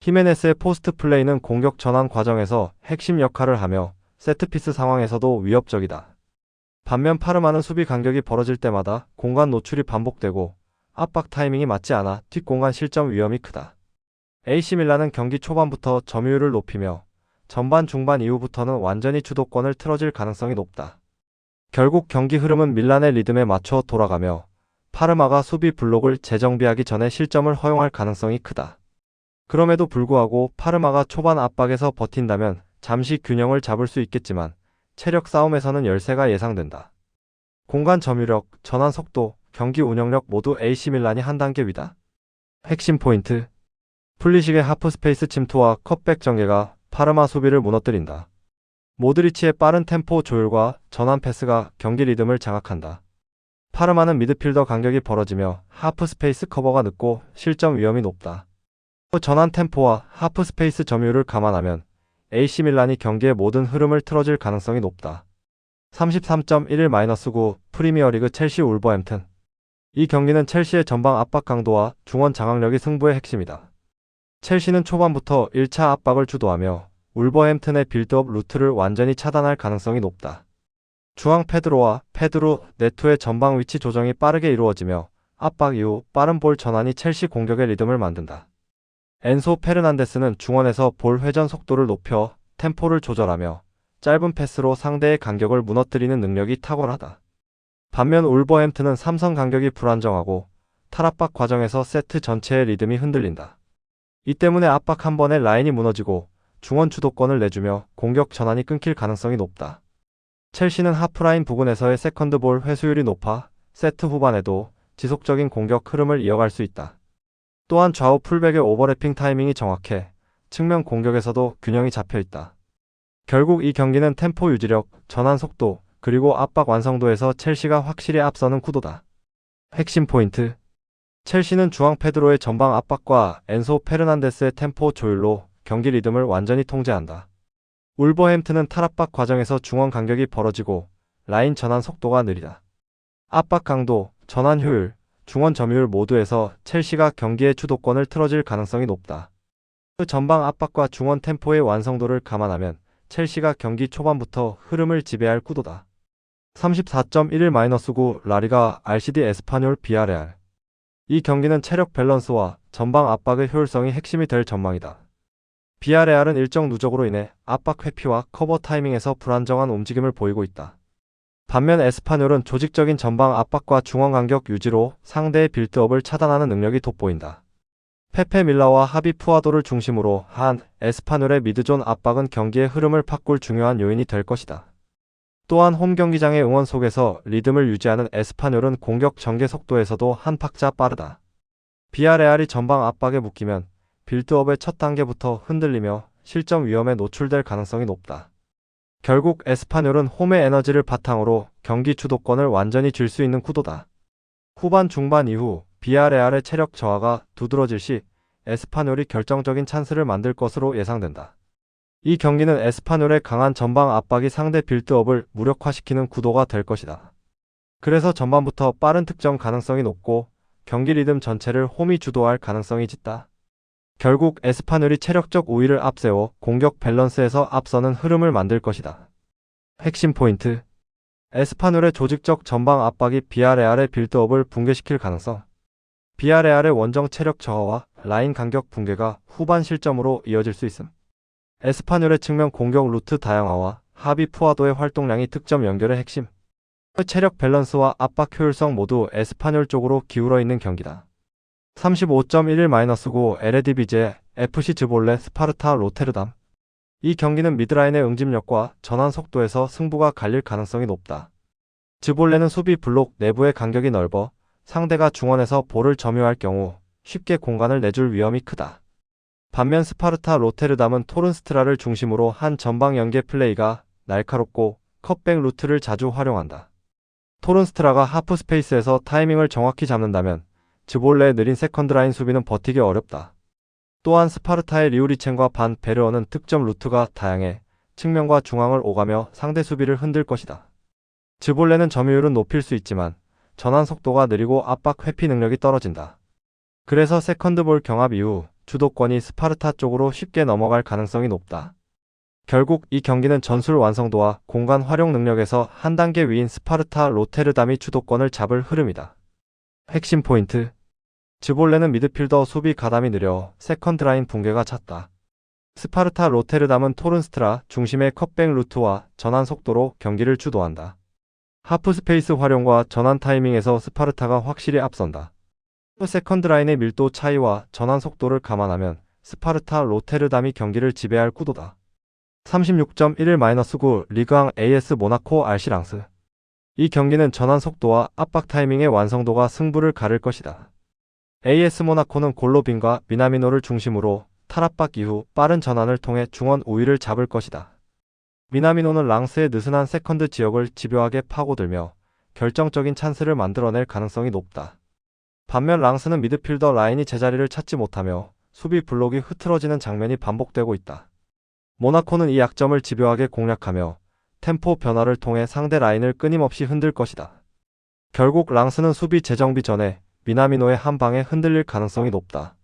히메네스의 포스트 플레이는 공격 전환 과정에서 핵심 역할을 하며 세트피스 상황에서도 위협적이다. 반면 파르마는 수비 간격이 벌어질 때마다 공간 노출이 반복되고 압박 타이밍이 맞지 않아 뒷공간 실점 위험이 크다. AC밀란은 경기 초반부터 점유율을 높이며 전반 중반 이후부터는 완전히 주도권을 틀어질 가능성이 높다. 결국 경기 흐름은 밀란의 리듬에 맞춰 돌아가며 파르마가 수비 블록을 재정비하기 전에 실점을 허용할 가능성이 크다. 그럼에도 불구하고 파르마가 초반 압박에서 버틴다면 잠시 균형을 잡을 수 있겠지만 체력 싸움에서는 열세가 예상된다. 공간 점유력, 전환 속도, 경기 운영력 모두 AC밀란이 한 단계 위다. 핵심 포인트. 풀리식의 하프 스페이스 침투와 컷백 전개가 파르마 수비를 무너뜨린다. 모드리치의 빠른 템포 조율과 전환 패스가 경기 리듬을 장악한다. 파르마는 미드필더 간격이 벌어지며 하프 스페이스 커버가 늦고 실점 위험이 높다. 전환 템포와 하프 스페이스 점유율을 감안하면 AC밀란이 경기의 모든 흐름을 틀어질 가능성이 높다. 33.11-9 프리미어리그 첼시 울버햄튼. 이 경기는 첼시의 전방 압박 강도와 중원 장악력이 승부의 핵심이다. 첼시는 초반부터 1차 압박을 주도하며 울버햄튼의 빌드업 루트를 완전히 차단할 가능성이 높다. 중앙 페드로 네토의 전방 위치 조정이 빠르게 이루어지며 압박 이후 빠른 볼 전환이 첼시 공격의 리듬을 만든다. 엔소 페르난데스는 중원에서 볼 회전 속도를 높여 템포를 조절하며 짧은 패스로 상대의 간격을 무너뜨리는 능력이 탁월하다. 반면 울버햄튼은 삼선 간격이 불안정하고 탈압박 과정에서 세트 전체의 리듬이 흔들린다. 이 때문에 압박 한 번에 라인이 무너지고 중원 주도권을 내주며 공격 전환이 끊길 가능성이 높다. 첼시는 하프라인 부근에서의 세컨드 볼 회수율이 높아 세트 후반에도 지속적인 공격 흐름을 이어갈 수 있다. 또한 좌우 풀백의 오버래핑 타이밍이 정확해 측면 공격에서도 균형이 잡혀 있다. 결국 이 경기는 템포 유지력, 전환 속도, 그리고 압박 완성도에서 첼시가 확실히 앞서는 구도다. 핵심 포인트. 첼시는 주앙 페드로의 전방 압박과 엔소 페르난데스의 템포 조율로 경기 리듬을 완전히 통제한다. 울버햄튼은 탈압박 과정에서 중원 간격이 벌어지고 라인 전환 속도가 느리다. 압박 강도, 전환 효율, 중원 점유율 모두에서 첼시가 경기의 주도권을 틀어질 가능성이 높다. 그 전방 압박과 중원 템포의 완성도를 감안하면 첼시가 경기 초반부터 흐름을 지배할 구도다. 34.11-9 라리가 RCD 에스파뇰 비아레알. 이 경기는 체력 밸런스와 전방 압박의 효율성이 핵심이 될 전망이다. 비아레알은 일정 누적으로 인해 압박 회피와 커버 타이밍에서 불안정한 움직임을 보이고 있다. 반면 에스파뇰은 조직적인 전방 압박과 중원 간격 유지로 상대의 빌드업을 차단하는 능력이 돋보인다. 페페 밀라와 하비 푸아도를 중심으로 한 에스파뇰의 미드존 압박은 경기의 흐름을 바꿀 중요한 요인이 될 것이다. 또한 홈 경기장의 응원 속에서 리듬을 유지하는 에스파뇰은 공격 전개 속도에서도 한 박자 빠르다. 비아레알이 전방 압박에 묶이면 빌드업의 첫 단계부터 흔들리며 실점 위험에 노출될 가능성이 높다. 결국 에스파뇰은 홈의 에너지를 바탕으로 경기 주도권을 완전히 쥘 수 있는 구도다. 후반 중반 이후 비아레알의 체력 저하가 두드러질 시 에스파뇰이 결정적인 찬스를 만들 것으로 예상된다. 이 경기는 에스파뇰의 강한 전방 압박이 상대 빌드업을 무력화시키는 구도가 될 것이다. 그래서 전반부터 빠른 득점 가능성이 높고 경기 리듬 전체를 홈이 주도할 가능성이 짙다. 결국 에스파뇰이 체력적 우위를 앞세워 공격 밸런스에서 앞서는 흐름을 만들 것이다. 핵심 포인트. 에스파뇰의 조직적 전방 압박이 비아레알의 빌드업을 붕괴시킬 가능성. 비아레알의 원정 체력 저하와 라인 간격 붕괴가 후반 실점으로 이어질 수 있음. 에스파뇰의 측면 공격 루트 다양화와 하비 푸아도의 활동량이 득점 연결의 핵심. 체력 밸런스와 압박 효율성 모두 에스파뇰 쪽으로 기울어 있는 경기다. 35.11-9 에레디비제 FC 즈볼레 스파르타 로테르담. 이 경기는 미드라인의 응집력과 전환 속도에서 승부가 갈릴 가능성이 높다. 즈볼레는 수비 블록 내부의 간격이 넓어 상대가 중원에서 볼을 점유할 경우 쉽게 공간을 내줄 위험이 크다. 반면 스파르타 로테르담은 토른스트라를 중심으로 한 전방 연계 플레이가 날카롭고 컷백 루트를 자주 활용한다. 토른스트라가 하프 스페이스에서 타이밍을 정확히 잡는다면 즈볼레의 느린 세컨드 라인 수비는 버티기 어렵다. 또한 스파르타의 리우리첸과 반 베르어는 득점 루트가 다양해 측면과 중앙을 오가며 상대 수비를 흔들 것이다. 즈볼레는 점유율은 높일 수 있지만 전환 속도가 느리고 압박 회피 능력이 떨어진다. 그래서 세컨드볼 경합 이후 주도권이 스파르타 쪽으로 쉽게 넘어갈 가능성이 높다. 결국 이 경기는 전술 완성도와 공간 활용 능력에서 한 단계 위인 스파르타 로테르담이 주도권을 잡을 흐름이다. 핵심 포인트. 즈볼레는 미드필더 수비 가담이 느려 세컨드 라인 붕괴가 찼다. 스파르타 로테르담은 토른스트라 중심의 컷백 루트와 전환 속도로 경기를 주도한다. 하프 스페이스 활용과 전환 타이밍에서 스파르타가 확실히 앞선다. 세컨드 라인의 밀도 차이와 전환 속도를 감안하면 스파르타 로테르담이 경기를 지배할 구도다. 36.11-9 리그앙 AS 모나코 RC 랑스. 이 경기는 전환 속도와 압박 타이밍의 완성도가 승부를 가를 것이다. AS 모나코는 골로빈과 미나미노를 중심으로 탈압박 이후 빠른 전환을 통해 중원 우위를 잡을 것이다. 미나미노는 랑스의 느슨한 세컨드 지역을 집요하게 파고들며 결정적인 찬스를 만들어낼 가능성이 높다. 반면 랑스는 미드필더 라인이 제자리를 찾지 못하며 수비 블록이 흐트러지는 장면이 반복되고 있다. 모나코는 이 약점을 집요하게 공략하며 템포 변화를 통해 상대 라인을 끊임없이 흔들 것이다. 결국 랑스는 수비 재정비 전에 미나미노의 한 방에 흔들릴 가능성이 높다.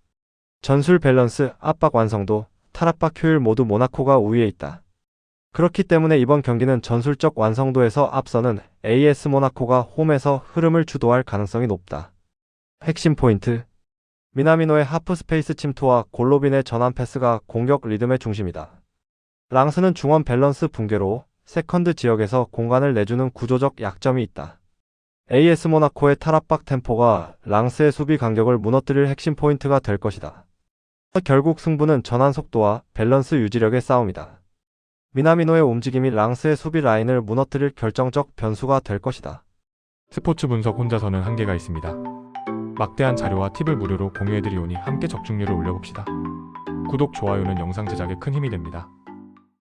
전술 밸런스, 압박 완성도, 탈압박 효율 모두 모나코가 우위에 있다. 그렇기 때문에 이번 경기는 전술적 완성도에서 앞서는 AS 모나코가 홈에서 흐름을 주도할 가능성이 높다. 핵심 포인트. 미나미노의 하프 스페이스 침투와 골로빈의 전환 패스가 공격 리듬의 중심이다. 랑스는 중원 밸런스 붕괴로 세컨드 지역에서 공간을 내주는 구조적 약점이 있다. AS 모나코의 탈압박 템포가 랑스의 수비 간격을 무너뜨릴 핵심 포인트가 될 것이다. 결국 승부는 전환 속도와 밸런스 유지력의 싸움이다. 미나미노의 움직임이 랑스의 수비 라인을 무너뜨릴 결정적 변수가 될 것이다. 스포츠 분석 혼자서는 한계가 있습니다. 막대한 자료와 팁을 무료로 공유해드리오니 함께 적중률을 올려봅시다. 구독, 좋아요는 영상 제작에 큰 힘이 됩니다.